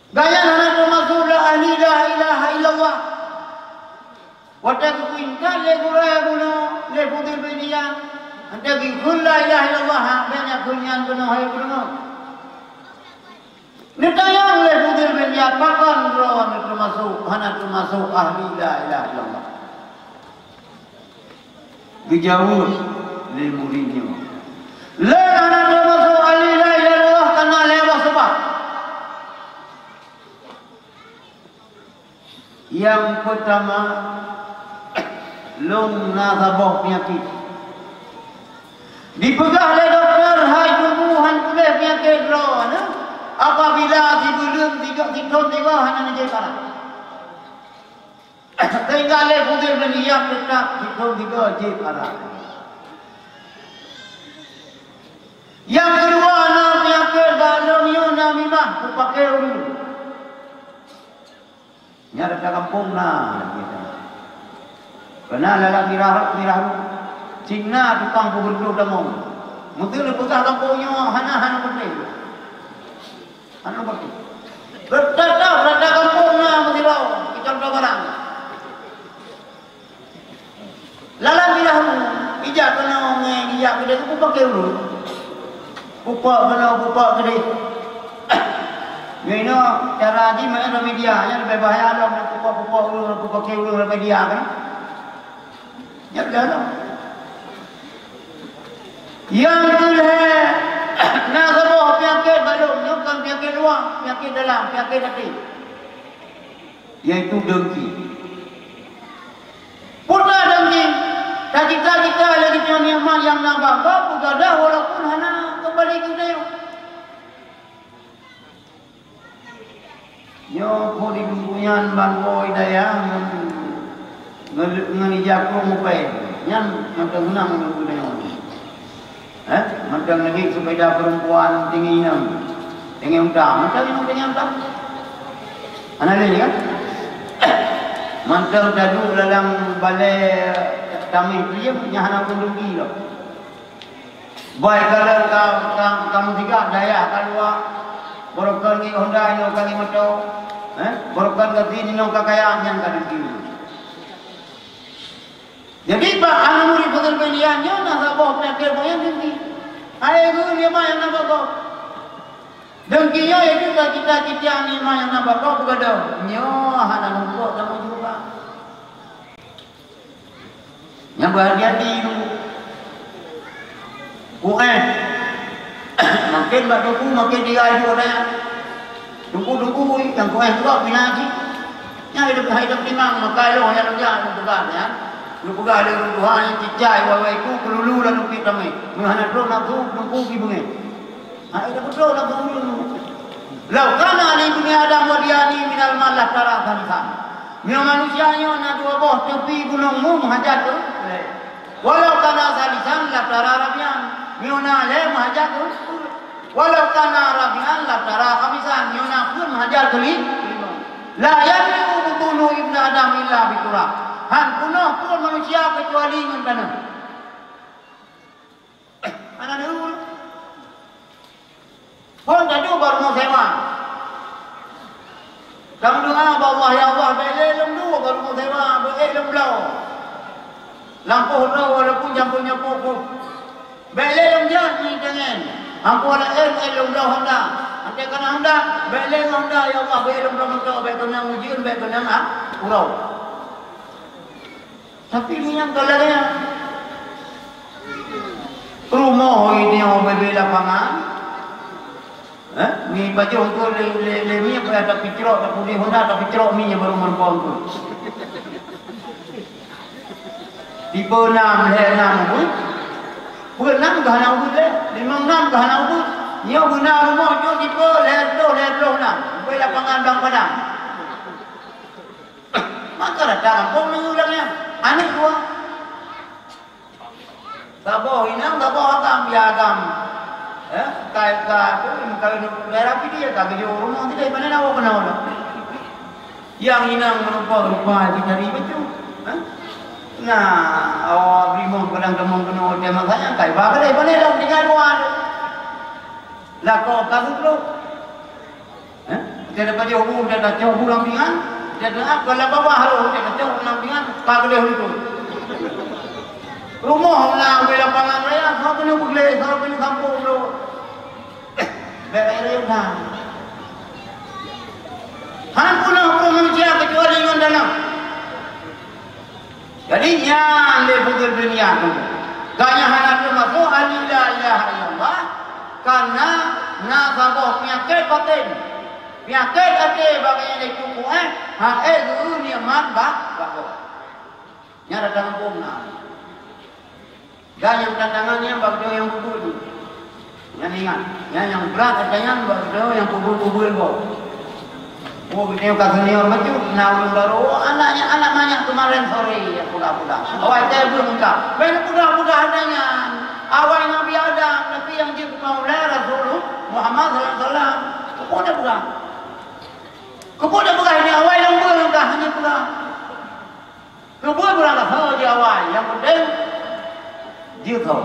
Gaya anak termasuk la ilaha illallah. Wate kuinta le gura guna le budel beria. Ante gikul la ilaha illallah banyak kunyan guna hai guna. Nitayang le budel beria pakan rawan termasuk ahli la ilaha illallah. Dijauh le muridnya. Le anak termasuk ahli la ilaha illallah kena lewat sebab. Yang pertama long nasabah penyakit. Dipegah oleh doktor hai tumbuhan kulit penyakit roh. Apabila si belum tiga hanya menjadi parah. Sehingga le putih beliau tetap tiga jadi parah. Yang kedua nak penyakit dalam yuna mimah kupakai ulu. Nyara dah kampung lah kita. Kena lalak mirah Cina tukang pemberduk damong. Mungkin lepasah kampungnya hana penting. Hana penting. Bertata berada kampungnya mesti tahu kita tahu barang. Lalang mirah ijak kena orang ijak kita tu pakai ulu. Pupak gede. Ini cara di mana media yang lebih bahaya dalam pupak ulu pakai ulu media kan? Ya dah. Yang kedua, nasabah penyakit balung, bukan penyakit luar, penyakit dalam, penyakit hati, yaitu dengki. Pernah dengki, kita lagi punya niat yang nambah, bukan dah walaupun hana kembali ke dia. Yo, kau di bumbuyan banboy daya, ngelijak mupai, yang tergenang dengan macam lagi sepeda perempuan tinggi unta, macam ini tinggi unta. Anak ni kan? Mantel dadu dalam balai kami dia punya anak pendugi loh. Baik kalau kamu tiga daya kalau borokan ni Honda ni kali motor, borokan ke sini ni kakayaan yang kali kiri. Jadi pak anak murid pekerjaannya nasabah penyakit yang tinggi. Hai guru dia mah yang nampak kau. Dengkinya itu kita ni mah yang nampak kau bukan dah. Nyo anak nampak kamu juga. Yang berhati-hati dulu. Makin batu makin dia itu orang. Tunggu yang kau juga binaji. Yang hidup timang maka lo yang dia bukan ya. Lu pegah ada Tuhan yang cicai wawaiku kelulu dan lupi kami. Menghana drone aku nunggu bunga. Ada betul nak dulu. Lau kana li dunia Adam wa diani minal malah taratan san. Mio manusianya na dua boh tepi gunung mu menghajat tu. Walau kana salisan la tararabian. Mio na le menghajat tu. Walau kana rabian la tara kamisan. Mio na pun menghajat tu li. La yamiu butulu ibnu Adam illa biturab. Han punah pun manusia kecuali dengan tanah. Anak dulu. Pun tadi baru mau sewa. Kamu dengar Allah ya Allah belum dulu baru mau sewa belum lau. Lampu lau walaupun jampunya pokok. Belum jadi dengan. Ampu ada belum lau hendak. Nanti kena hendak belum hendak ya Allah belum lau hendak belum yang ujian belum yang urau. Tapi ini yang kalanya rumah ini yang beli lapangan, ni baju untuk le mi apa ada pitrok tak boleh Honda tak pitrok mi yang baru merpon tu. Tipe 6 le 6 pun, bukan 6 ke hana ubud le, 5 ke hana ubud. Nyo guna rumah tu tipe le 2 nak, beli lapangan bang padang. Maka datang kampung ni ulangnya. Anak dua. Taboh inang, taboh agam, ya agam. Kaya daerah dia tak kerja rumah tidak mana nak apa nak. Yang inang rupa dicari betul. Nah, awak brimong kadang demong kena dia makanya kai bagai dari mana dah tinggal luar. Lah kau kamu tu. Dia dapat dia umum dia dah jauh lampingan. Dia dah kalau bawah halu dia dah jauh lampingan pakai dia itu. Rumah lah bela pangan raya, kau kena boleh, kau kena kampung tu. Berai dah. Han punah manusia kecuali dengan dalam. Jadi yang lebih dunia tu. Ganya hana termasuk alila ilaha illallah karena nasabah penyakit batin. Penyakit hati bagian dari tubuh dunia mat bagus. Nya datang kampung nah. Gaya tantangannya bagi yang kubur. Yang ingat, yang berat katanya bagi yang kubur-kubur kau. Oh, kita kata ni orang macam nak baru anaknya anak banyak kemarin sore ya budak-budak. Awal saya belum tak. Banyak budak-budak adanya. Awal Nabi Adam, Nabi yang dia Maula Rasulullah Muhammad sallallahu alaihi wasallam. Kepada budak. Kepada budak ini awal yang belum dah hanya budak. Kepada budak sahaja awal yang penting dia tahu.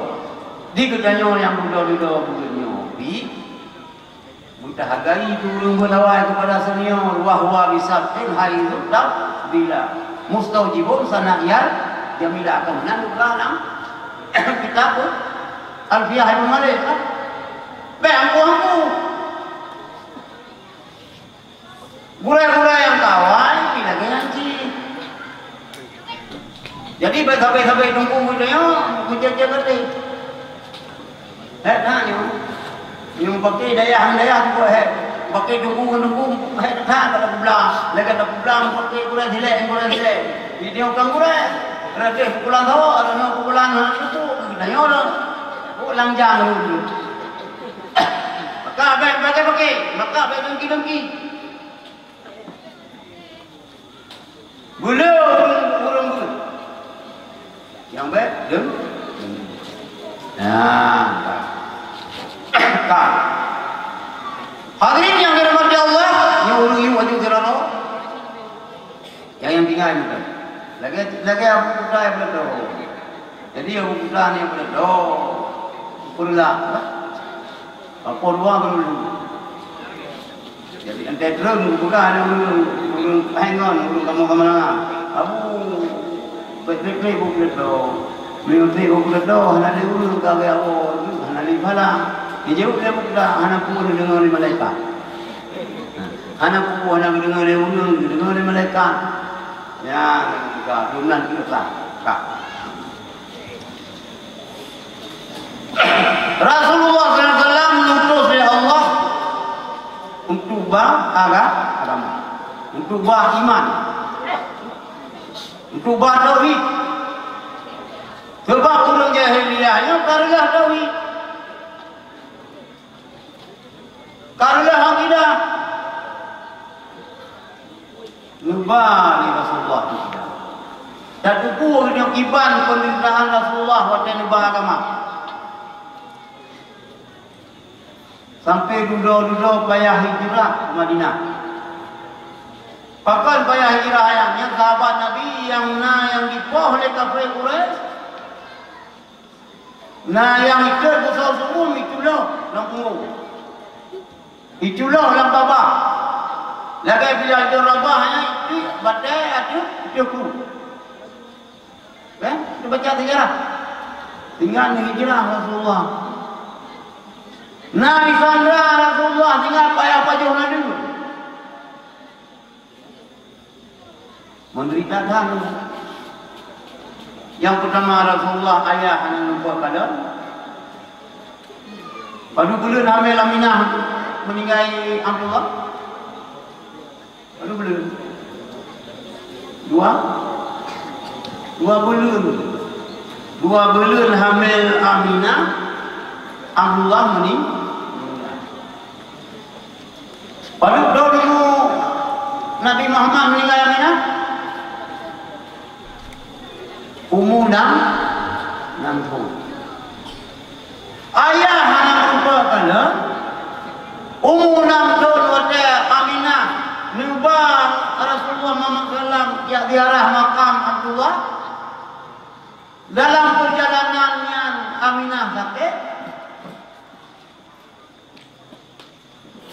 Dia katanya yang budak-budak bi kita hargai turun berlawai kepada senior wahwa bisabtin haizu bila mustaujibun sana'iyal jamilah kemudian dalam kitab Alfiyah Ibn Malik aku burai-burai yang kawan bila kenanci jadi sampai tunggu budaya menjaga kerti tanya yang pakai daya tu pakai tunggu tak ada pulang lagi ada pulang pakai kurang silek dia orang kurang ada pulang tahu ada pulang itu tanya orang pulang jangan dulu maka pakai dengki burung yang baik hadirin yang dirahmati Allah, yang urungi wajib serano, yang tinggal itu, lagi Abu Kuda yang berdoa. Jadi Abu Kuda ni berdoa, purlah, apa ruang berulu. Jadi ente terus buka ada urung pengon, urung kamu kemana? Abu betul berdoa. Beliau berdoa, hana dia urung kagak awal, hana dia malah. Dia jauh dia buka, hana pun dengar dari malaikat. Hana pun dengar dari urung, dengar dari malaikat. Ya, kita turunan kita tak. Rasulullah SAW mengutus oleh Allah untuk agama, untuk iman, untuk tauhid. Sebab orang jahiliyahnya karena tauhid, karena akidah. Nubani Rasulullah tidak. Dan ukur yang iban pemerintahan Rasulullah waktu nubah agama. Sampai duduk bayar hijrah ke Madinah. Bahkan bayar hijrah yang sahabat Nabi yang dipoh oleh kafir Quraisy. Yang ikut besar semua itulah langsung. Itulah dalam babah. Lagi bila ada rabahnya itu badai ada cukup. Kan? Kita baca sejarah. Tinggal hijrah Rasulullah. Nabi Sandra Rasulullah tinggal payah pajuhna dulu. Menderita dahulu. Yang pertama Rasulullah ayah hanya lupa kadar. Pada bulan hamil Aminah meninggal Abdullah. Pada bulan dua bulan hamil Aminah Abdullah meninggal. Pada dulu Nabi Muhammad meninggal Aminah umur 60. Ayah hanya merupakan yang ziarah makam Abdullah. Dalam perjalanannya Aminah sakit,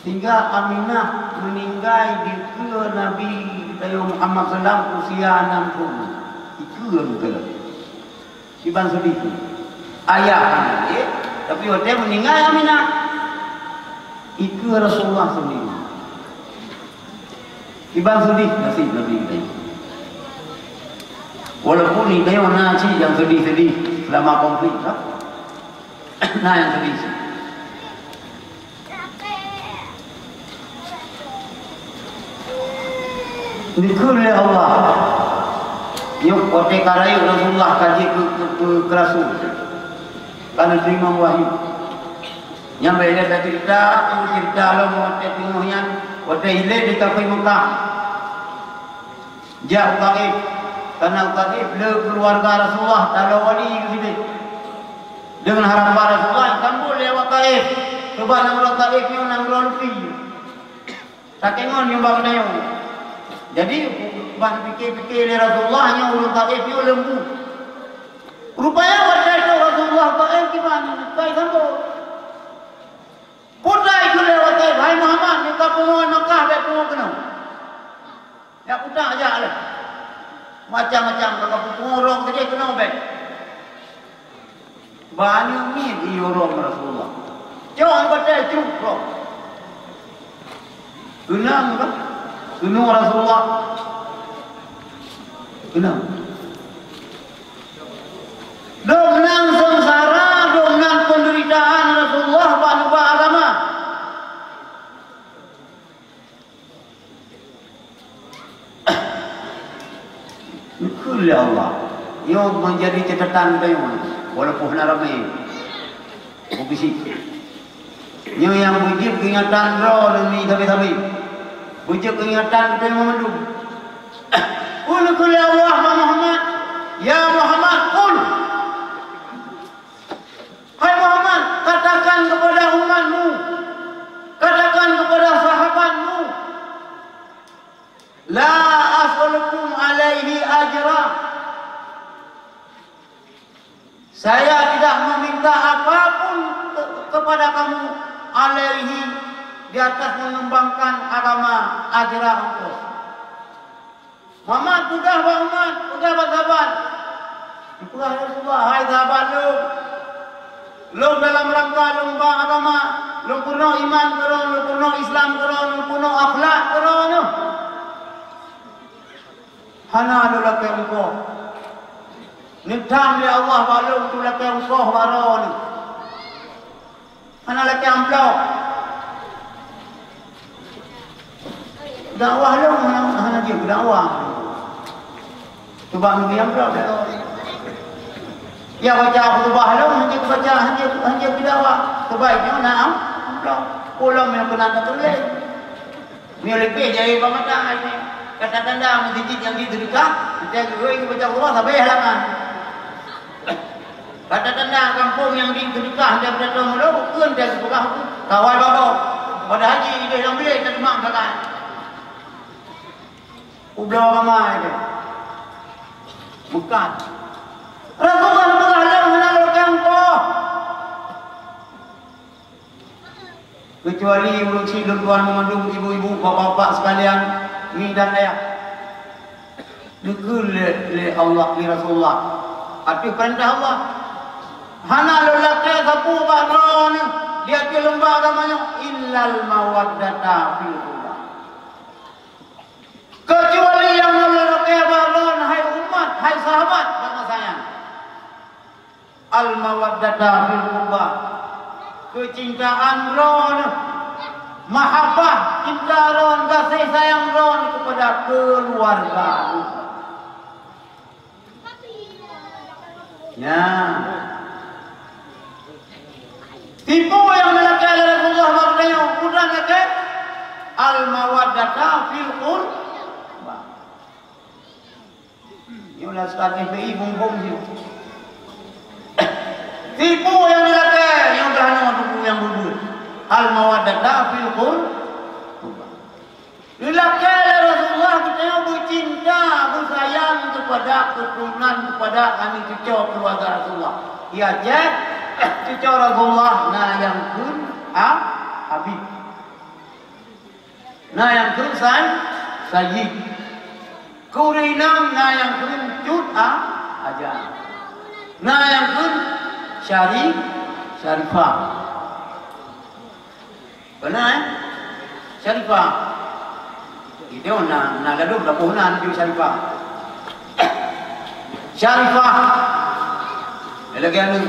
sehingga Aminah meninggal di ke Nabi Muhammad SAW usia 60. Itu yang betul. Iban sedih. Ayah tapi waktu meninggal Aminah. Itu Rasulullah sendiri. Iban sedih nasib Nabi kita. Walaupun ni dia mana sih yang sedih-sedih selama konflik tak? Nah yang sedih sih. Dikul oleh Allah. Yuk kote karai Rasulullah kaji ke Rasul. Karena terima wahyu. Yang beda dari cerita lo kote tinguhian kote hilir di kafir Mekah. Jauh Taif. Karena Taif keluarga Rasulullah tak ada wali ke sini. Dengan harapan Rasulullah kamu lewat Taif. Coba nang Taif ni nang lebih. Sakingon yang bagusnya. Jadi bang fikir-fikir dari Rasulullah hanya urut Taif ni lembu. Rupanya waktu itu Rasulullah Taif gimana? Taif sampo. Putra itu lewat Taif. Hai Muhammad, ni kau penguat Mekah baik penguat kena. Ya putra aja lah. Macam-macam kalau pengurung saja kena baik. Banyak ni diurung Rasulullah. Jangan baca cukup. Kenang kan? Kenang Rasulullah. Kenang. Dengan sengsara, dengan penderitaan Rasulullah berubah agama. Ya Allah, yang menjadi catatan kayu, walaupun ramai, bukti. Yang wujud ingatan roh demi tapi, wujud ingatan kita memandu. Qul ya Allah Muhammad, ya Muhammad, qul. Hai Muhammad, katakan kepada umatmu, katakan kepada sahabatmu, la as'alukum alaihi ajra. Saya tidak meminta apapun kepada kamu alaihi di atas mengembangkan agama ajra engkau. Muhammad sudah Muhammad, sudah sahabat. Itulah Rasulullah, hai sahabat lu dalam rangka lomba agama, lu purno iman keron, lu purno Islam keron, lu purno akhlak keron. Hana lu laki engkau. Nidam ya Allah balung tu laki engkau baron. Hana laki amplop. Dakwah lu hana dia dakwah. Coba ambil amplop. Ya baca khutbah lu hanya baca hanya dakwah. Sebaiknya nak amplop. Pulang yang kena tertulis. Ni lebih jadi pemata ini. Kata tanda masjid yang didirikan, kita baca khutbah sampai halaman. Kata tanda kampung yang didirikan dia berada mula, bukan dia sebuah kawal babo. Pada haji dia yang bilik tak cuma makan. Ublah ramai dia. Bukan. Rasulullah mengalah menalurkan engkau. Kecuali urusi tuan mengandung ibu-ibu, bapak-bapak sekalian. Ni dan ayah. Dukul le Allah li Rasulullah. Arti perintah Allah. Hana lelaki sapu baron dia di lembaga agamanya illal mawaddata fil qurba. Kecuali yang lelaki baron hai umat, hai sahabat sama saya. Al mawaddata fil qurba. Kecintaan ron mahabbah, cinta ron, kasih sayang ron kepada keluarga. Ya. Tipu yang lelaki Rasulullah bertanya, kuda lelaki al-mawaddata fil qurba. Yolah sekali FPI bumbung dia. Tipu yang lelaki yang berhana buku yang bubur. Al-mawaddata fil qurba. Lelaki Rasulullah kita bercinta, ada keturunan kepada kami cucu keluarga Rasulullah. Ia cek cucu Rasulullah na yang kun Habib. Na yang kun Sayyid. Kurinam na yang kun cut aja. Na yang kun Syarifah. Benar Syarifah. Itu na gaduh dah punan ju Syarifah. Syarifah. Lagi anu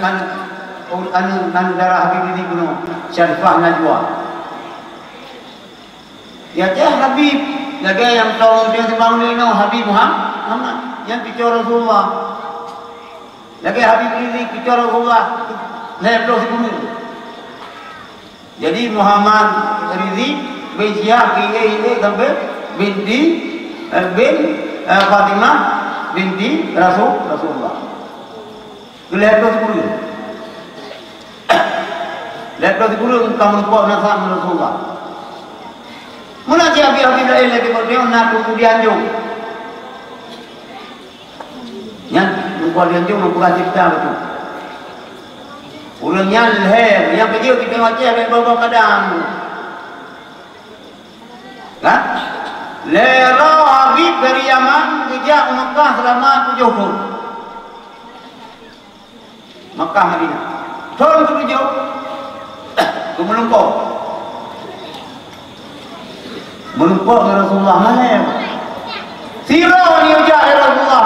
darah Habib ini kuno Syarifah Najwa. Ya teh Habib lagi yang tahu dia sembang ni Habib Muhammad yang bicara Rasulullah. Lagi Habib ini bicara Rasulullah. Lepas itu jadi Muhammad Rizi Bejiah KA sampai binti Fatimah binti Rasulullah. Lepas itu kamu lupa nasab Rasulullah. Mula dia Habib lain lagi berdua nak tunggu dianjung. Yang lupa dianjung bukan cipta betul. Ulangnya leher yang kecil kita baca dari bawah kadang. Kan? Lera Habib dari Yaman kerja Mekah selama 7 tahun. Mekah Madinah. Tahun ke-7 ke melumpuk. Melumpuk ke Rasulullah Malayam. Sirah ni ujak Rasulullah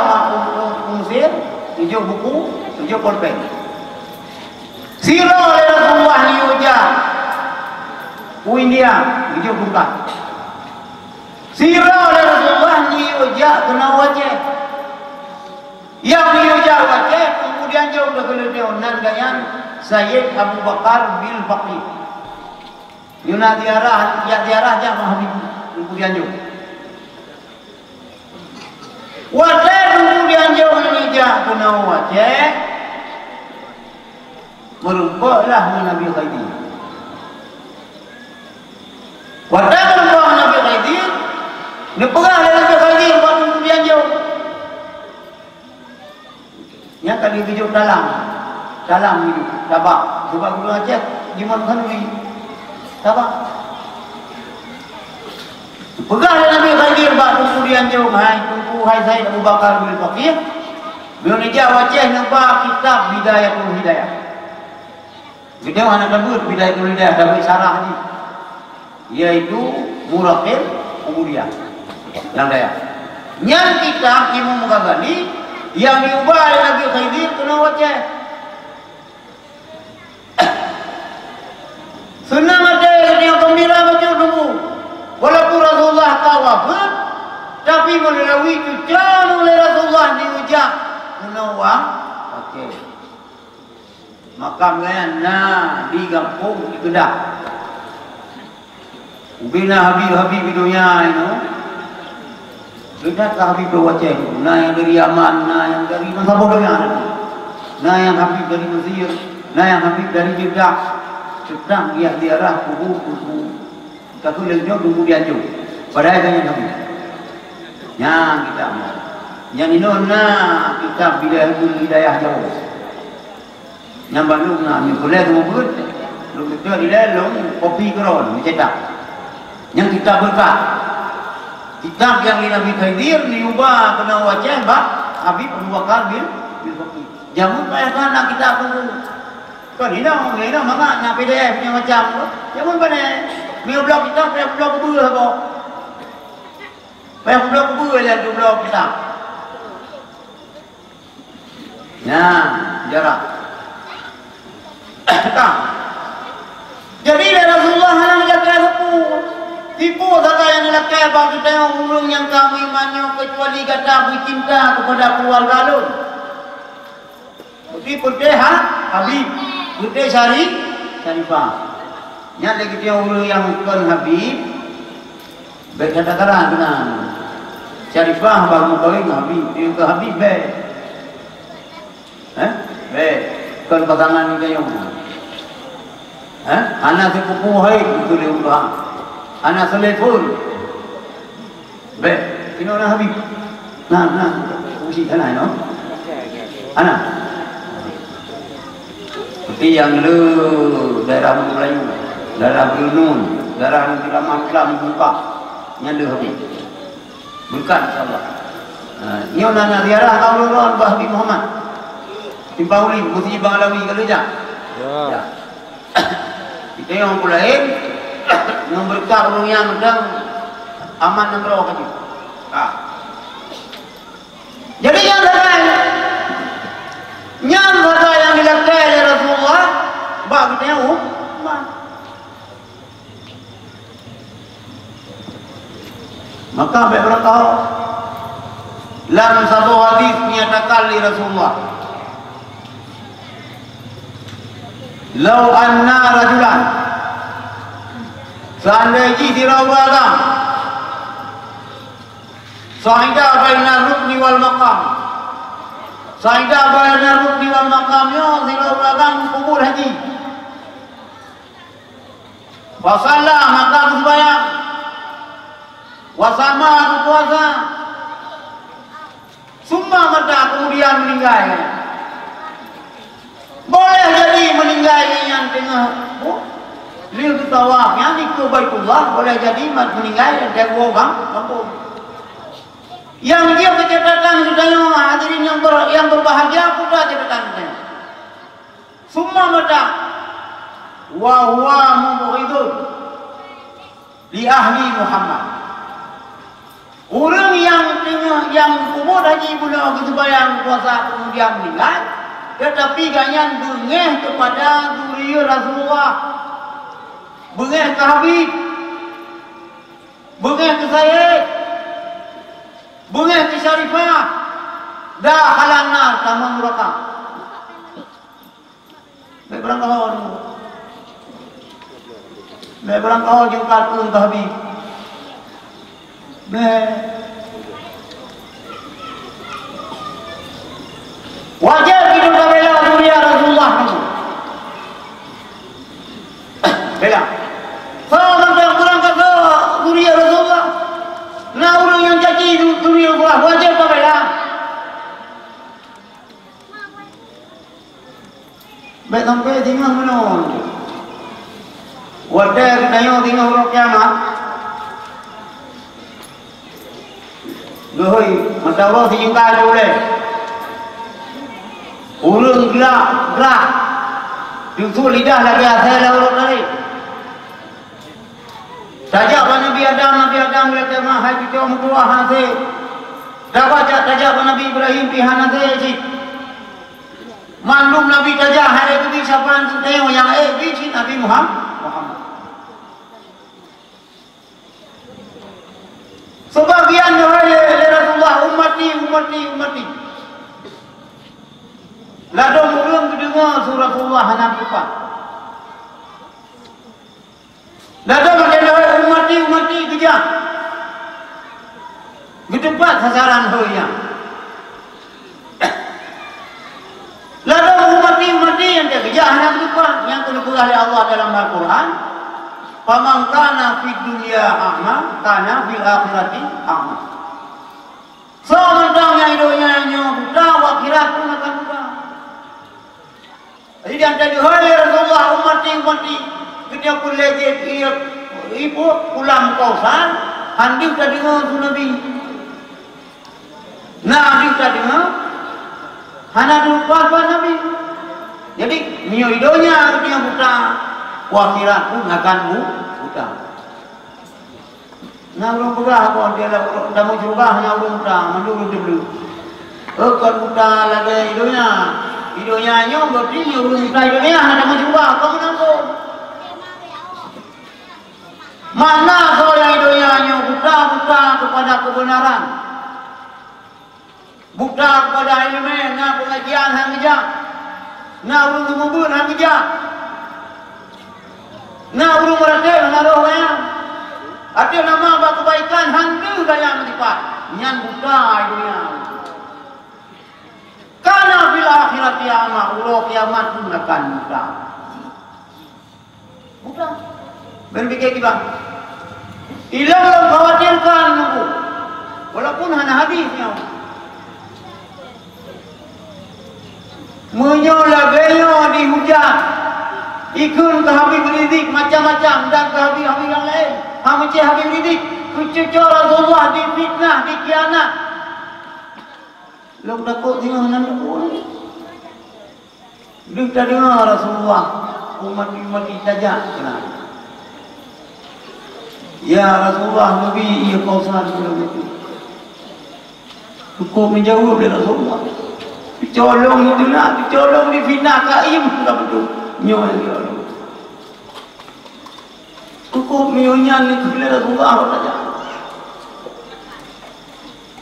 Mesir, 7 buku, 7 pulpen. Sirah oleh Rasulullah ni ujak India, 7 bukan. Sirah oleh Rasulullah ni ujak kena wajah. Yang ni ujak wajah, kemudian jauh dah kena deonan gayan Sayyid Abu Bakar bil Faqih. Yuna diarah, ya diarah jam Habib kemudian jauh. Wajah kemudian jauh ni jah kena wajah. Merumpaklah Nabi Khidir. Wajah merumpak Nabi Khidir. Dia perah Nabi Khidir baru kemudian jauh. Yang kali hidup dalam hidup tabak sebab guru ajar Jimat Khanwi tabak pegang Nabi Khidir baru kemudian jauh. Tunggu Sayyid Abu Bakar bil Faqih beliau ni jah wajah nampak kitab Bidayatul Hidayah. Kita anak kabut Bidayatul Hidayah dapat syarah ni iaitu Muraqib Ubudiyah yang daya yang kitab Imam Ghazali yang diubah oleh Nabi Khidir kena wajah. Senang ada yang gembira macam dulu. Walaupun Rasulullah tawafat, tapi melalui cucan oleh Rasulullah diujak kena wajah. Makamnya di kampung di Kedah. Ubina Habib dunia itu. Kita Habib wajah. Nah yang dari Yaman, nah yang dari mana pun ada. Nah yang Habib dari Mesir, nah yang Habib dari Jeddah. Sedang dia diarah kubu. Satu lengkap tunggu dianjung. Padahal kan yang Habib. Yang kita yang ini kita Bidayatul Hidayah jauh. Yang Bandung ni boleh tunggu. Lu kita di dalam kopi keron cetak. Yang kita berkat. Kitab yang di Nabi Khidir diubah kena wajah Habib Abu Bakar bil Faqih. Jamu payah nak kita tunggu. Kau ni dah mana nak PDF punya macam tu. Jamu mana? Mio blog kita payah blog kubur apa? Payah blog kubur lah tu blog kita. Nah, jarak. Jadi Rasulullah hanya jaga sepuh. Tipu kata yang lelaki bagi tengok urung yang kami manyo kecuali kata bercinta kepada keluarga lun. Putih Habib, putih Syarifah. Yang lagi dia urung yang bukan Habib, baik kata-kata benar. Syarifah baru kawin Habib, dia ke Habib baik. Baik, kan pasangan ni kayu. Anak sepupu hai itu dia urang. Anak selefon. Baik, ini orang Habib. Nah, fungsi tanah no. Anak. Seperti yang lu daerah Melayu, daerah Brunei, daerah Negeri Islam buka, nyanda habis. Bukan insyaallah. Nyo nana ziarah kaulun Bahbi Muhammad. Timpauli Masjid Banglawi kalau ja. Ya. Kita yang lain memberkah ulungnya medang aman nomor kaki. Jadi yang lain nyam kata yang dilakukan oleh Rasulullah bab kita yang maka beberapa kau dalam satu hadis menyatakan oleh Rasulullah, "Lau anna rajulan seandainya diraubakan sa'ida baina rukni wal maqam sa'ida baina rukni wal maqamnya diraubakan kubur haji wasalla maka bersembahyang wasama puasa summa mata kemudian meninggal." Boleh jadi meninggal yang tengah lil tawaf yang di Baitullah, boleh jadi meninggal dan tengok kampung. Yang dia kecatatan sedang hadirin yang berbahagia pula catatannya. Summa mata wa huwa mubghidun li ahli Muhammad. Orang yang tengah yang kubur haji pula bersembahyang puasa kemudian meninggal, tetapi ganyan bengeh kepada zuriat Rasulullah, bengeh ke Habib, bengeh ke Sayyid, bengeh ke Syarifah, dah halana sama mereka. Berang kau jumpa pun ke Habib. Wajar kita bela zuriat Rasulullah itu. Bela. Kalau orang berangkat ke zuriat Rasulullah, nah orang yang caci zuriat Rasulullah wajar kita bela. Baik sampai tinggal mana? Wajar kita yang tinggal orang kiamat. Doi, masa Allah sejengkal boleh. Urung gerak, justru lidah lagi asal urut tadi. Tajak Nabi Adam berkata mahal kita mukua hasil. Dah baca tajak Nabi Ibrahim pihan hasil. Maklum Nabi tajak hari itu di siapa yang di Nabi Muhammad. Sebagian dari Rasulullah ummati. Lalu murung kedengar surah Allah Nabi Pak. Lalu menjadi ummati kejam. Ketempat sasaran hoya. Lalu ummati yang kejam Nabi Pak yang disebut oleh Allah dalam Al-Quran. Faman kana fid dunya a'ma kana fil akhirati a'ma. Sementara yang hidupnya buta, akhirat pun akan buta. Jadi yang tadi hari Rasulullah ummati ketika pulih ibu pulang kausan, handi sudah dengar su Nabi. Nabi sudah dengar, hanya lupa Nabi. Jadi hidupnya dia buta, akhirat pun akan buta. Nah belum berah kalau dia dah mau curugah hanya belum berah, mandul dulu. Kalau buta lagi hidupnya nyo berarti belum buta hidupnya hanya mau curugah, kamu nanggung. Mana soalnya hidupnya nyo buta kepada kebenaran, buta kepada ilmu, na pengajian hangja, na ulung mubun hangja, na ulung meratel narohnya. Ada nama apa kebaikan hantu daya menipat nyan buta dunia. Karena bila akhirat kiamat, Allah kiamat pun akan buta. Buta. Berpikir kita. Ilah belum khawatirkan nunggu. Walaupun hanya hadisnya. menyola gayo dihujat ikun ke Habib Rizik macam-macam dan ke Habib-Habib yang lain. Macam Habib Rizik cucu Rasulullah difitnah, dikhianat. Lok takut tengah nan takut. Dia tak dengar Rasulullah umat saja kenal. Ya Rasulullah Nabi ia Kausar begitu. Cukup menjawab dari Rasulullah. Dicolong itu nak, dicolong di fitnah kaim tak betul. Nyoy dia. Cukup mionyan ni kepada Rasulullah saja.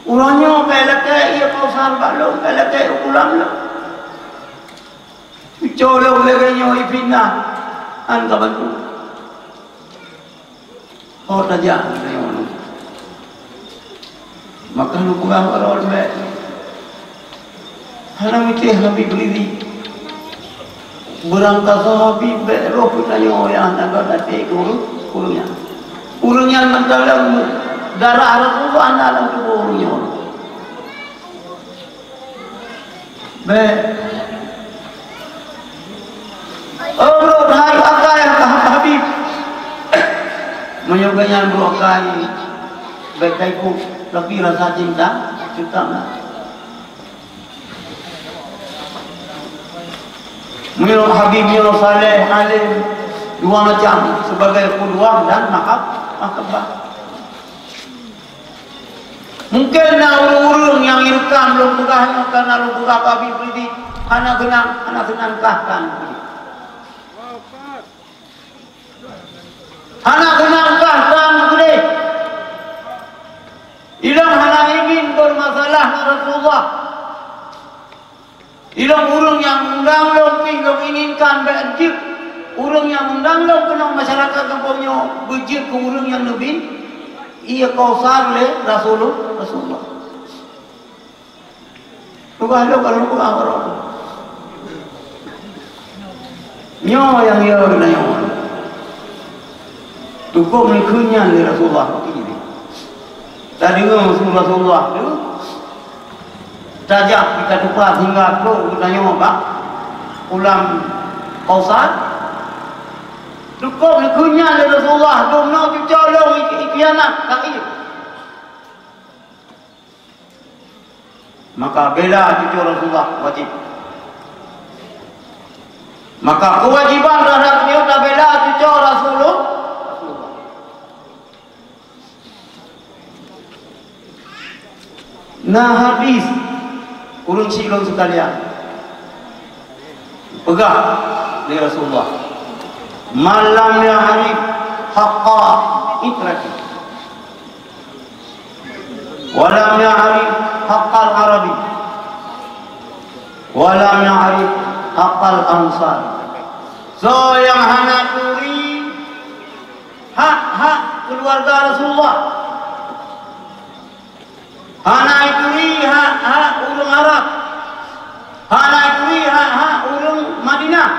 Ulangnya pelak ia Kausar balong, pelak ulang lah. Dicolong lagi nyoy fitnah. An tak betul. Oh saja, maka lu kurang orang baik. Halang itu Habib Rizik berangkat Habib roh kita yang naga dati kurungnya, kurungnya mendalam darah Rasulullah dalam tubuh kurungnya. Baik. Oh bro, hai akal yang Habib. Menyoganya berokai baik kaiku lebih rasa cinta lah. Menurut Habib Milo Saleh alim dua macam sebagai qudwah dan mahabbah. Mungkin urung yang irkam belum tukahnya karena belum tukah Habib Rizik hanya senangkahkan. Anak kenangkahkan gede. Ilang halang ingin bermasalah dengan Rasulullah. Ilang urung yang undang lopih long inginkan berjik. Urung yang undang long kenang masyarakat kampungnya berjik ke urung yang lebih. Ia Kausar le Rasulullah. Tukar lo kalau tukar orang. Nyo yang ia kena nyo. Cukup menikunya dari Rasulullah ini. Tadi Rasulullah itu tajak kita tukar hingga tu kita nyoba ulang Kausar. Cukup menikunya dari Rasulullah. Domno dicolong ikianak kaki. Maka bela cucu Rasulullah wajib. Maka kewajiban terhadap dia bela cucu Rasulullah. Nah hadis urung silong sekalian pegang dari Rasulullah malam ya'rif haqqa itrati walam ya'rif haqqal arabi walam ya'rif haqqal ansar. So yang hana turi hak keluarga Rasulullah, hana ituri hak ulung Arab, hana ituri hak ulung Madinah.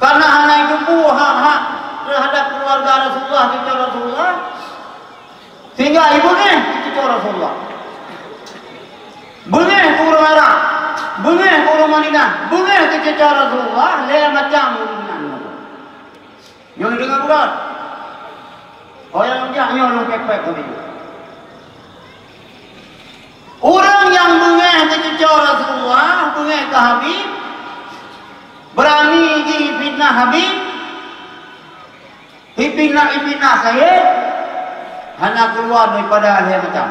Karena hana itu hak terhadap keluarga Rasulullah, cucu Rasulullah, sehingga ibunya cucu Rasulullah. Bunyi ulung Arab, bunyi ulung Madinah, bunyi cucu Rasulullah, le macam ulungnya. Yang dengar bukan? Oh yang jangan ulung pepek begitu. Orang yang bengah ke cucu Rasulullah, bengah ke Habib, berani di fitnah Habib, fitnah saya, hanya keluar daripada ahli macam.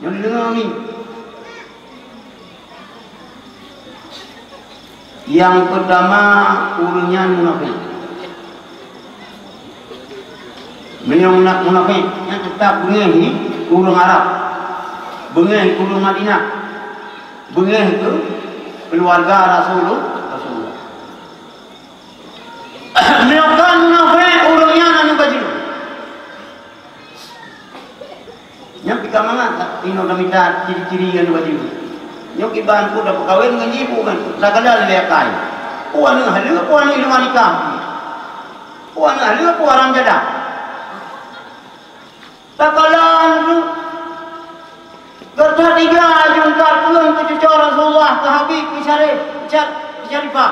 Yang didengar ni. Yang pertama, urunnya munafik. Beliau munafik yang tetap bengah ni, urung Arab. Bengah kurung Madinah, bengah itu keluarga Rasulullah. Mereka munafik urungnya nanu baju. Yang kita mangat, ino namita ciri-ciri yang baju. Yang iban pun dapat kawin dengan ibu kan, tak ada lekai. Puan yang halu, puan yang wanita. Puan yang halu, puan orang jadah. Tak kalah Kerja tiga jungkar tuan ke cucu Rasulullah ke Habib ke Syarifah.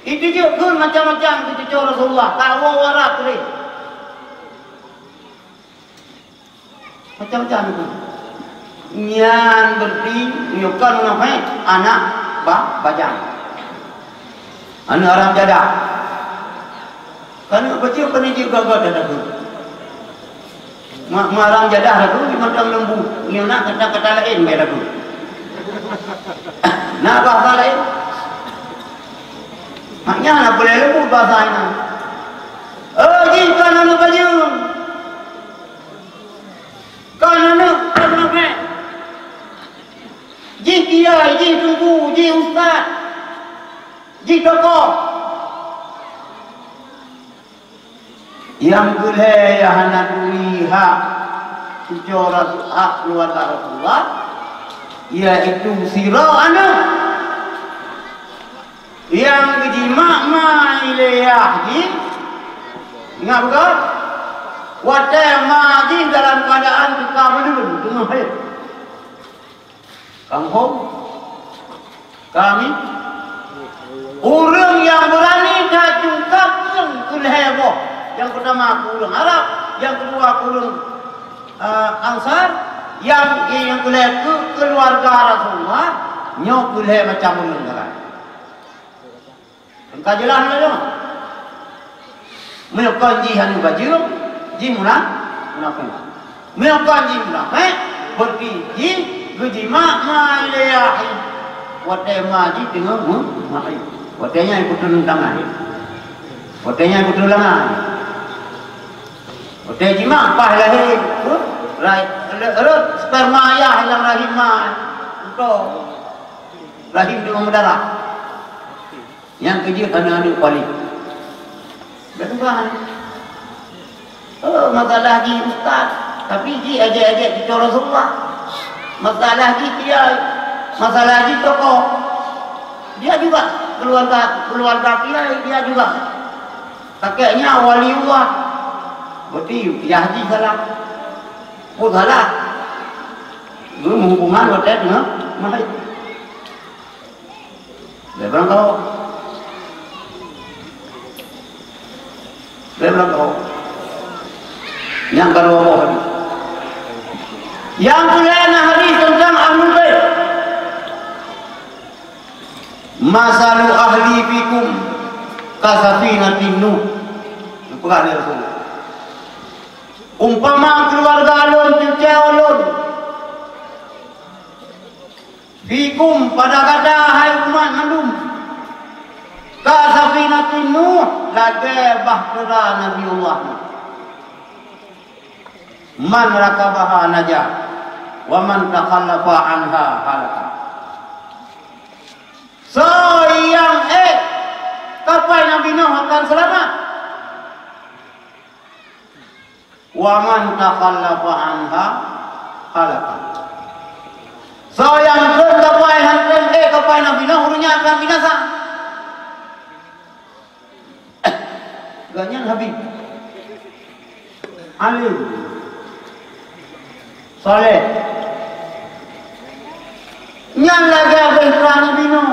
Itu je kun macam-macam ke cucu Rasulullah. Tak warak ni. Macam-macam itu. Nyan berarti nyukan mengapai anak bajang. Anak orang jadah. Kerana kecil kena juga gagal dah tu. Marang jadah dah tu di macam lembu. Ni nak kata-kata lain dia dah tu. Nak bahasa lain. Maknya nak boleh lembu bahasa ini. Jika anak bajang. Kan anak ji kiai, ji tunggu, ji ustaz, ji tokoh. Yang boleh yang hendak dilihat secara hak keluarga Rasulullah, iaitu sirah anak. Yang kejimak ma'iliyah ji, ingat bukan? Wadah maji dalam keadaan kita menurun dengan baik. Kampung kami orang yang berani dah jungkap yang kulheboh. Yang pertama kurung Arab, yang kedua kurung Ansar, yang kuleh keluarga Rasulullah, nyok kuleh macam urang dalam. Engkau jelas tak? Menyokong jihan baju, ji munafik. Menyokong ji munafik, berkiji Gejima ma'iliyahi Wadai maji tengah ma'i Wadainya ikut turun tangan Wadainya ikut turun tangan Wadai jima Pah lahir sperma ayah yang rahimah Untuk rahim dengan berdarah Yang kerja kerana ada kuali Bertuhan masalah di ustaz Tapi di ajak-ajak kita Rasulullah Masalah di kiai, masalah di tokoh, dia juga keluarga kiai dia juga. Kakeknya waliullah, berarti Yahdi salah, pun salah. Dulu hubungan waktu itu, mahal. Lepas kau, yang kedua hadis. Yang kelima hadis tentang Ahlul Bait. Masalu ahli fikum kasafinatin Nuh. Perkara Rasul. Umpama keluarga alun cuci alun. Fikum pada kata hai umat mandum. Kasafinatin Nuh lagi bahtera Nabiullah. Man rakabaha najah wa man takhallafa anha halaka. So yang kapai Nabi Nuh akan selamat. Wa man takhallafa anha halaka. So yang kapai kapai Nabi Nuh urunya akan binasa. Ganyan Habib alim soleh yang lagi beriklan Nabi Nuh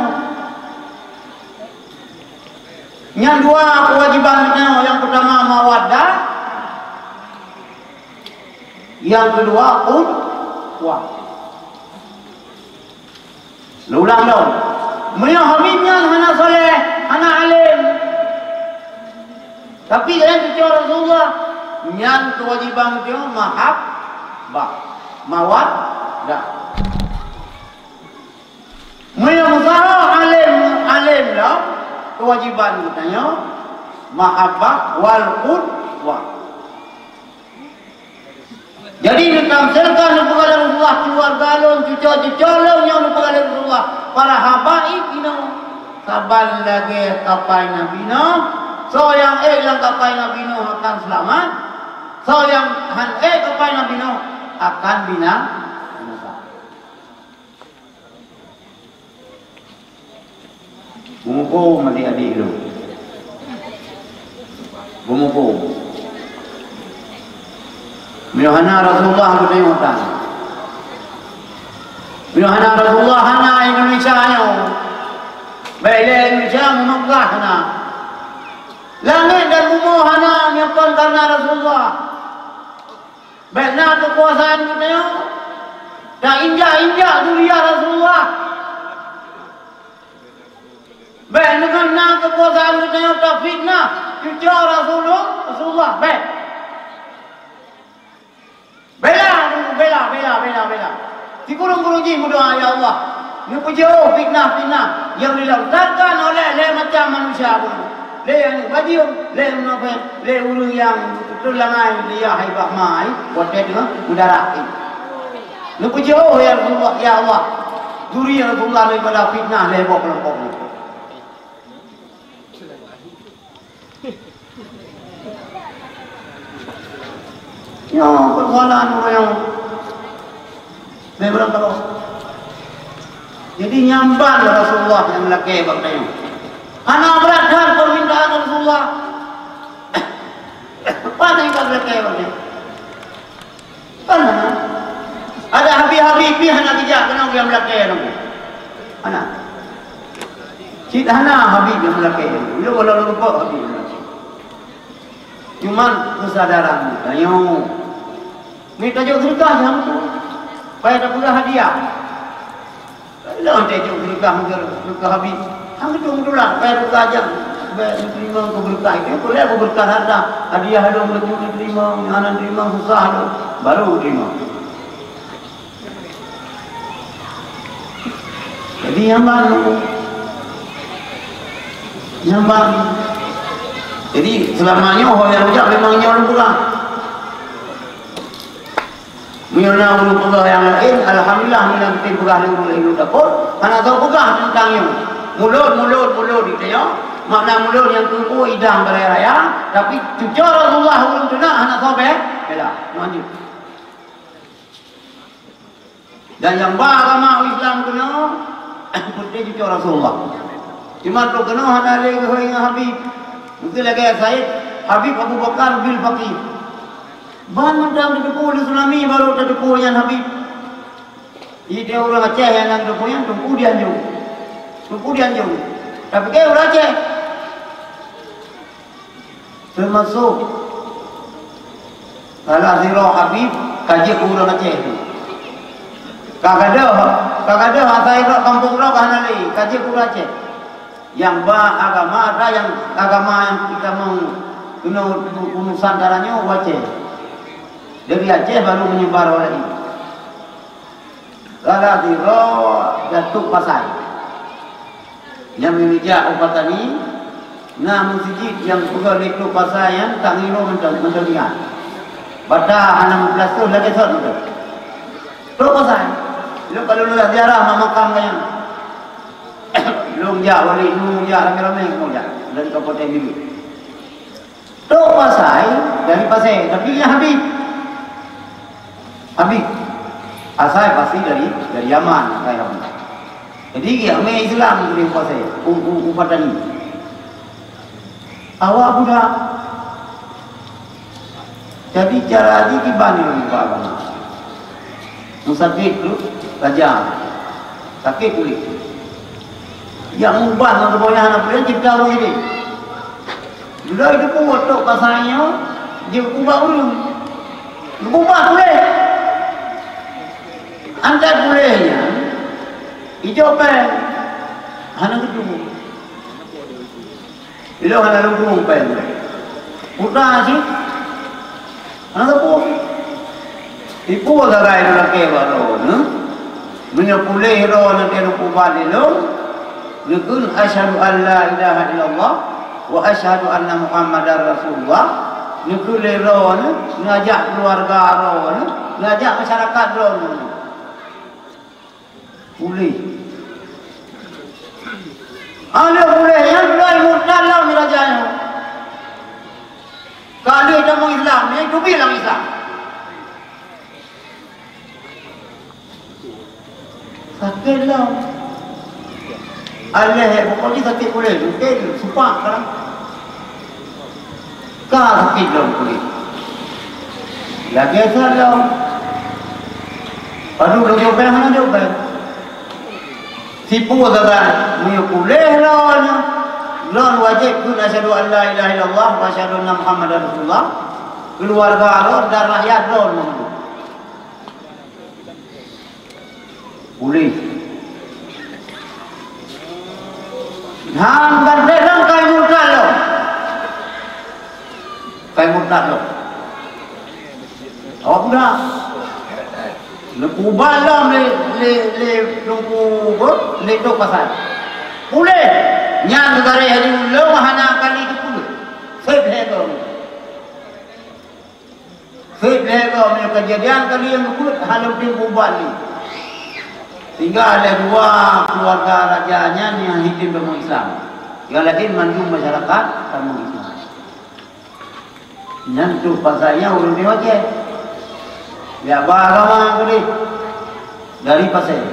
yang dua kewajibannya yang pertama mawaddah yang kedua wah ulang dong punya Habibnya anak soleh anak alim tapi yang cucu Rasulullah yang kewajiban dia mawaddah. Punya usaha alim lah kewajiban katanya mahabbah wal qudwah. Jadi ditamsilkan kepada Rasulullah keluarga lon cucu-cucu lon yang kepada Rasulullah para habaib ino saban lagi kapai Nabi Nuh. So yang yang kapai Nabi Nuh akan selamat. So yang kapai Nabi Nuh akan binasa. Bumuko adik-adik itu. Bumuko. Miohana Rasulullah bertanya Bila hana Rasulullah hana Indonesia nyo. Baiklah Indonesia Mekah hana. Langit dan bumi hana nyakon karena Rasulullah. Baiklah kekuasaan kita nyo. Dan injak dunia Rasulullah. Baik dengan kekuasaan kita nyo tak fitnah. Cuca Rasulullah. Baik. Bela. Si kurung-kurung ji berdoa, ya Allah. Ni jauh fitnah yang dilontarkan oleh macam manusia pun. Le yang baju, le munafik, le ulu yang tulangai dia haibah mai, buat dia dengan udara ini. Ni jauh ya Rasulullah, ya Allah. Duri Rasulullah daripada fitnah lebok kelompok ni. Ya, persoalan orang yang berang kalau. Jadi nyamban Rasulullah yang laki baknya. Anak beradhan permintaan Rasulullah. Apa yang kau laki baknya? Kan ada habis-habis anak kijak kena yang laki nunggu. Anak. Cik hana habis yang laki. Bila kalau lupa habis. Cuman kesadaran ayo. Minta jauh sedekah jam tu. Supaya tak pula hadiah. Kalau tak jauh sedekah habis. Hang tu lah. Supaya buka jam. Supaya terima kau berkah itu. Boleh kau berkah harta. Hadiah ada berjumpa terima. Anak terima susah ada. Baru terima. Jadi yang baru. Jadi selamanya orang yang rujak memangnya orang pulang. Mina ulu pegah yang lain, alhamdulillah mina kita pegah dengan ilu dapur. Karena tahu pegah tentang yang mulut itu ya. Makna mulut yang tunggu idam beraya, tapi cuca Rasulullah ulun tuna anak sobek, bela, lanjut. Dan yang agama Islam kena, putih cuca Rasulullah. Cuma tu kena hana lagi dengan Habib. Mungkin lagi Said Habib Abu Bakar bil Faqih. Bahan macam terdepu oleh tsunami baru terdepu yang Habib. Ini orang Aceh yang terdepu yang tumpu dia anjung. Tapi ke orang Aceh termasuk kalau zero Habib kaji orang Aceh itu. Kagada asai kampung roh kanali kaji orang Aceh. Yang agama ada yang agama yang kita mau Nusantaranya Aceh. Dari Aceh baru menyebar oleh ini. Lala Tiro Datuk Pasai yang memijak ubat tani. Nah masjid yang juga Datuk Pasai yang tak ngiro mendengar. Pada 16 tu lagi satu tu. Datuk Pasai. Lu kalau lu ziarah makam kaya. Lu wali ramai-ramai kemudian dari Kabupaten Bibi. Datuk Pasai dari Pasai tapi yang Habib asal pasti dari Yaman kayak apa. Jadi agama Islam dari Pasai upatan ini. Awak budak. Jadi cara ini dibanding agama. Musakit tu raja. Sakit kulit. Yang ubah nak boleh anak boleh cipta orang ini. Bila itu pun waktu pasanya dia ubah dulu. Ubah boleh. Anda bolehnya hijau pen hana gedung ilo hana gedung pen putra sih hana pun ibu agak itu lagi baru menyepulih roh nanti lupa balik lo nekun asyhadu an la ilaha illallah wa asyhadu anna muhammadar rasulullah nekun roh ngajak keluarga roh ngajak masyarakat roh boleh. Ada boleh yang lain murtad lah mirajanya. Kalau dia mau Islam, dia itu bilang Islam. Sakit lah. Allah pokoknya sakit boleh. Mungkin sumpah kan. Kau sakit lah boleh. Lagi asal lah. Aduh, dah jawab mana jawab. tipu saudara, mu boleh lah. Lon wajib kun asyhadu an la ilaha illallah wa asyhadu anna muhammadar rasulullah. Keluarga lon dan rakyat lon. Boleh. Han bande lang kai murtad lo. Kai murtad lo. Awak dah. Lepu balam le lumpu ber le dok pasal. Boleh. Nyang negara hari ulo hana kali itu pun. Sep hego. Sep hego punya kejadian kali yang ikut halau di Bali. Tinggal ada dua keluarga rajanya yang hidup dalam Islam. Yang lain manjung masyarakat dalam Islam. Nyantu pasalnya urut dia aja. Ya agama kali dari pasal.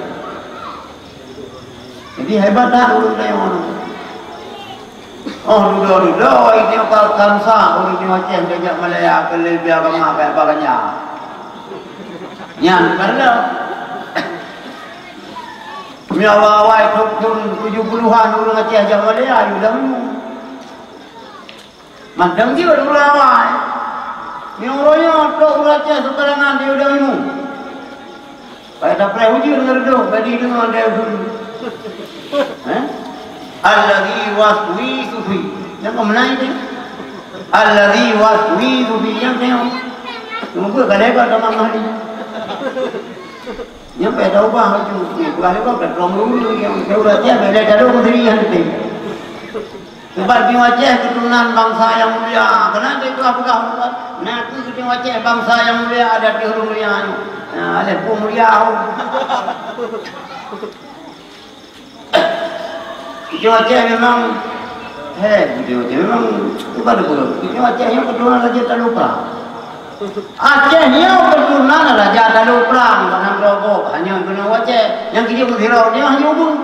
Jadi hebat dah urut dia orang. Oh dulu ini kalau kansa urut dia aja ngajak Malaya kali biar agama kayak baganya. Yang mana? Miawai tukun 70-an orang Aceh ajak Malaya ayu damu. Mandang dia orang awai. Yang royo tok orang Aceh seterangan dia udah minum. Pai dah pray uji dengar doh, badi dengar dia dulu. Alladhi waswisu fi. Yang kau menang itu. Alladhi waswisu fi yang tengok. Tunggu kalau kau dah mamah ni. Yang pada ubah tu, kalau kau dah dulu yang kau Aceh bela dah diri yang tu. Sebab di Aceh keturunan bangsa yang mulia. Kenapa itu apa kau? Nah, itu di Aceh bangsa yang mulia ada di huruf mulia. Nah, ada pun mulia. Di Aceh memang, di Aceh memang itu pada puluh. Di Aceh yang keturunan Raja Talupra. Aceh yang keturunan Raja Talupra, bukan Rokok. Hanya keturunan Aceh. Yang kita berdirau dia hanya ubung.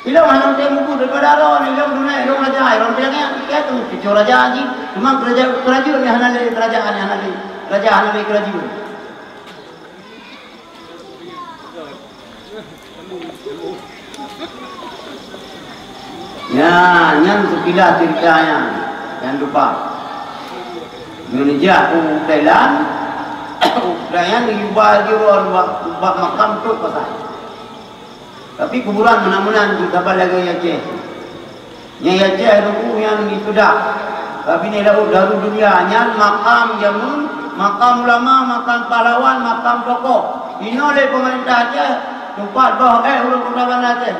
Ilau hanya temu daripada orang, ilau dunia, ilau raja, ilau bilangnya, kita tu kecil raja aji, memang kerajaan yang hanali, kerajaan yang hanali, kerajaan hanali kerajaan. Ya, yang sekilas ceritanya, jangan lupa. Indonesia, Thailand, Thailand diubah jual buat makam tu pasal. Tapi kuburan mana-mana di kapal lagi Aceh. Yang Aceh itu yang disudah. Tapi ni dah daru dunia. Yang makam jamun, makam ulama, makam pahlawan, makam tokoh. Ini oleh pemerintah Aceh. Tempat bahawa urut pertaban Aceh.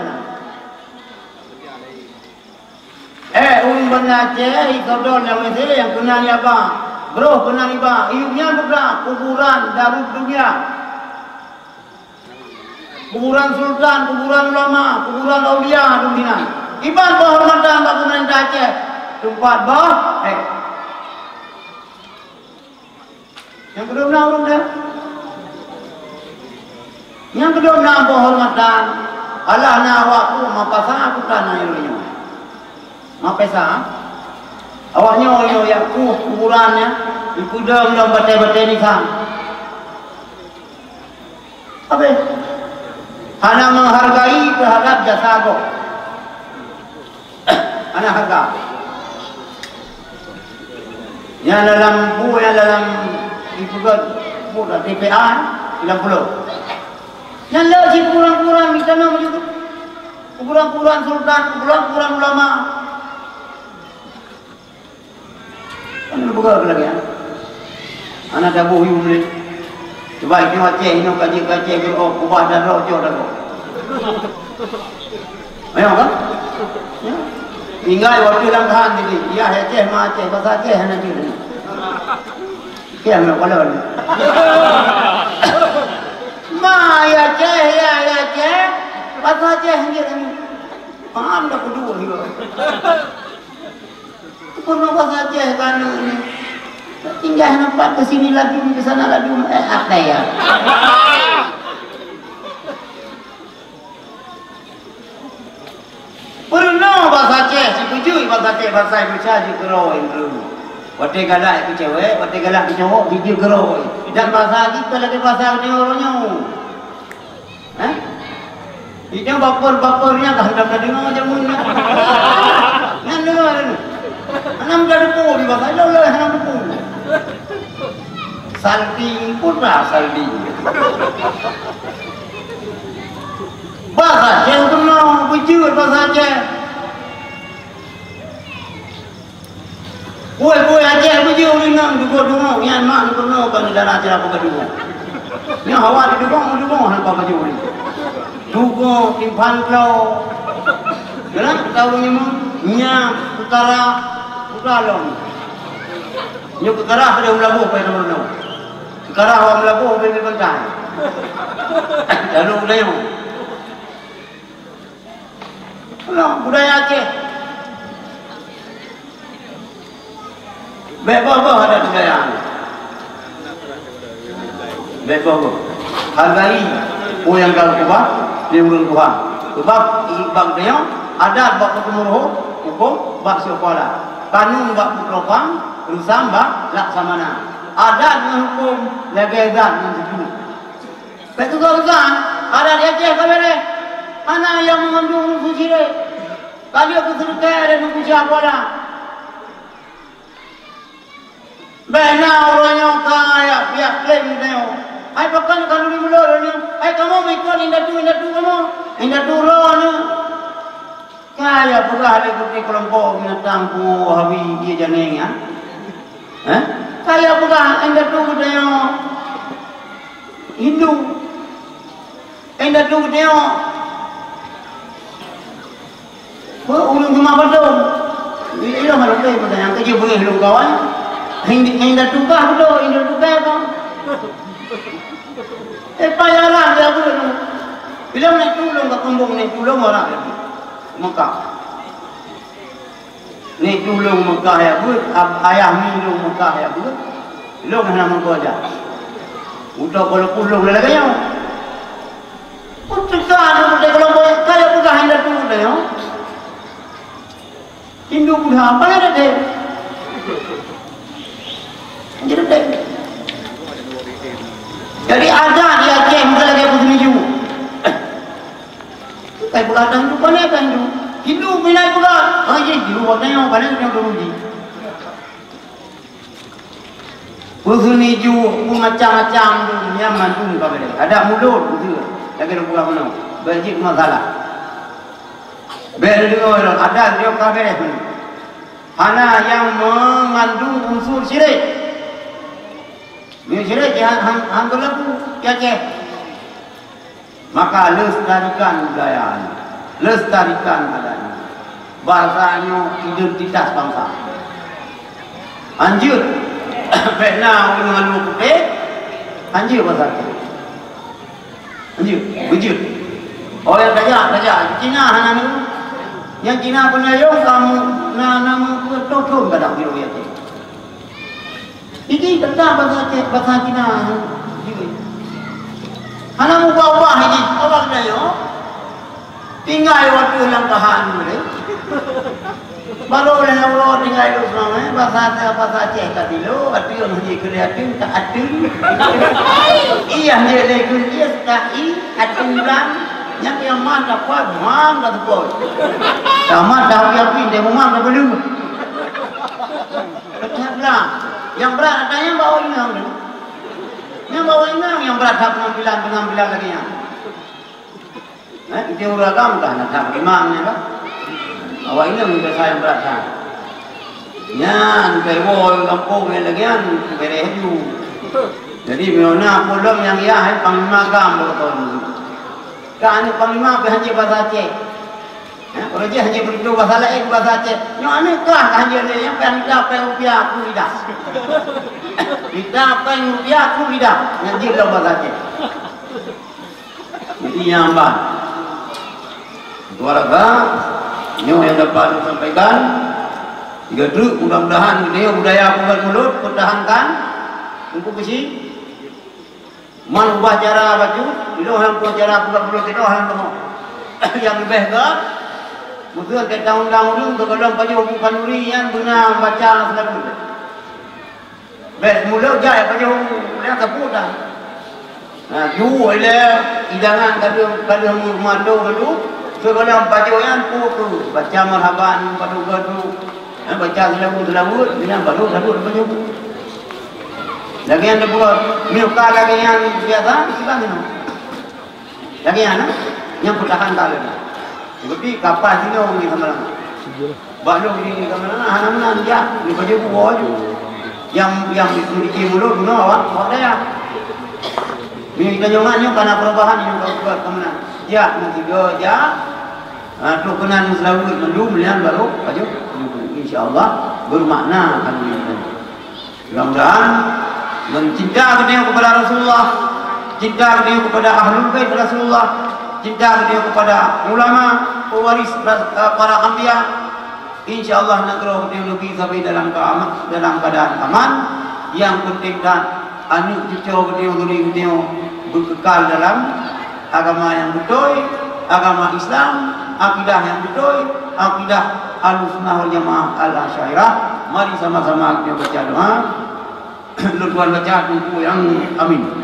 Urut benda Aceh, ikadol yang Aceh yang kenal ni apa? Bro kenal ni apa? Iunya juga kuburan daru dunia. Kuburan sultan, kuburan ulama, kuburan aulia dunia. Iban penghormatan bagi pemerintah Aceh. Tempat bah, yang kedua urut dia. Yang kedua penghormatan. Allah na awakku mapasa aku tanah ilunya. Mapesa. Awaknya oyo yang kuburannya ikut dalam batai-batai ni kan. Apa? Hanya menghargai terhadap jasa kau. Anak harga. Yang dalam yang dalam ikut buat TPA dalam pulau. Yang lagi kurang-kurang di sana juga. Kurang-kurang sultan, kurang-kurang ulama. Kan buka lagi ya. Anak dah bohong boleh. Coba ini Aceh, ini kaji-kaji berok, kubah dan rojok dah kau. Memang kan? Ya. Tinggal waktu langkahan jadi. Ya Aceh, mah Aceh, bahasa Aceh nanti. Kiam nak kalau ni. Ma ya Aceh, ya Aceh, bahasa Aceh ni. Paham dah kedua ni. Pun bahasa Aceh kan ni. Tinggal nampak ke sini lagi, ke sana lagi, apa ya? Pernah bahasa Aceh, setuju bahasa Aceh, bahasa Indonesia je keroi dulu. Wadah galak itu cewek, wadah galak itu cowok, dia keroi. Dan bahasa kita lagi bahasa ni orangnya. Itu baper-bapernya dah hendak dengar aja mun. Nan dengar ni. Anam dah depu di bahasa Allah anam depu. Saldi pun dah saldi. Bahasa Aceh benar, bujur bahasa Aceh. Kue Aceh bujur ni nang duduk yang mak benar kan dalam acara apa kedua. Ni hawa duduk apa bujur ni. Dugo timpan kau. Jalan tahu ni nya utara long. Nyo utara ada ulabu pa no. Utara wa ulabu be bantai. Lalu leo. Kalau budaya Aceh. Bebah ada budaya. Bebah. Hargai yang kalau kubah diurun Tuhan. Sebab ibang dia ada bab kemuruh hukum bab sekolah. Kanun bab propang rusam bab laksamana. Ada hukum legazan yang sejuk. Betul kan? Ada dia Aceh kabare. Ana yang mengandung fusire. Kali aku terkait dengan siapa dah. Bena orangnya kaya pihak klaim dia. Ai pakan kalau di mulut ni. Ai kamu ikut indah tu kamu. Ron. Kaya pula ada putih kelompok binatang ku habi dia janeng ya. Kaya pula indah tu dia. Hindu. Indah tu dia. Ulung cuma betul. Ia malu deh pada yang kerja boleh lu kawan. Indah tu kah betul, indah tu kah kan? Payaran dia boleh tu. Bila nak tolong kat kampung ni, tolong orang lagi. Mekah. Ni tolong Mekah ya buat, ayah minum Mekah ya buat. Lo kena mengkau aja. Udah kalau pulang lagi ya. Untuk kan, kalau boleh kaya bukan hanya tu ya. Hindu Buddha apa ada deh? Jadi ada di Aceh bukan lagi putri Hindu. Kayak bukan ada Hindu mana kan Hindu? Hindu minat bukan? Oh iya Hindu bukan yang mana yang dulu di. Putri Hindu macam-macam tu yang mantung kabel. Ada mulut tu. Lagi nak buka mana? Berjik masalah. Berdua ada dia kabel. Hana yang mengandung unsur syirik. Ini syirik hang berlaku ya Aceh. Maka lestarikan budaya, lestarikan adanya. Bahasanya identitas bangsa. Anjur. Bena dengan lu putih. Anjur bahasa Aceh. Anjur, bujur. Oh yang tajak. Cina hana ni. Yang Cina punya yung kamu nama totong kadang biru ya. Ini tentang bahasa Cina. Hana mu bawah ini, awak dah yo. Tinggal waktu langkahan ni. Baru orang tinggal itu semua. Bahasa Aceh tadi lo, atu yang hanya kreatif tak atu. Iya dia lekun dia sekai atu bilang. Yang mana kuat, mana kuat. Sama dah yakin dia mana belum. Betul yang berat ada yang bawa inang tu. Yang bawa inang yang berat tak pengambilan lagi yang. Dia uragam dah nak tak imamnya lah. Awak ini mungkin saya berat kan. Yang berboy kampung yang lagi yang berehju. Jadi mana pulang yang ia panglima gam betul. Kan panglima berhenti bahasa Aceh. Kalau dia hanya berdua bahasa lain bahasa Aceh. Yang aneh kah hanya dia yang pengen rupiah aku tidak. Tidak pengen rupiah aku tidak. Yang dia dalam bahasa Aceh. Jadi yang apa? Keluarga, ini yang dapat disampaikan. Tiga truk mudah-mudahan ini budaya bukan mulut pertahankan untuk besi. Man ubah cara baju, itu orang tua cara buka-buka itu orang kamu. Yang lebih ke, betul ke tahun-tahun itu kalau baju bukan uri yang benar baca selalu. Baik mulut jaya baju yang terputar. Nah, jual idangan kada madu madu. Segala baca yang tu baca marhaban padu gadu. Baca lagu bilang baru baca. Lagi yang buat milka lagi yang biasa siapa ni? Lagi yang putakan kali. Jadi kapas sini orang ni kamera. Balong ni kamera, mana dia ni baju buah je. Yang di mulut guna awak ada ya. Ni kenjongannya karena perubahan yang buat kamera. Ya nanti dia tu kenan selalu mendung melihat baru baju. InsyaAllah bermakna kali ini. Mudah-mudahan mencinta beliau kepada Rasulullah, cinta beliau kepada ahlul bait Rasulullah, cinta beliau kepada ulama pewaris para anbiya. InsyaAllah negara beliau lebih sampai dalam keadaan aman. Yang penting dan anak cucu beliau berkekal dalam agama yang betul, agama Islam, akidah yang betul, akidah Ahlussunnah wal Jamaah al-Asy'ariyah. Mari sama-sama kita baca doa. Tuan baca buku yang amin.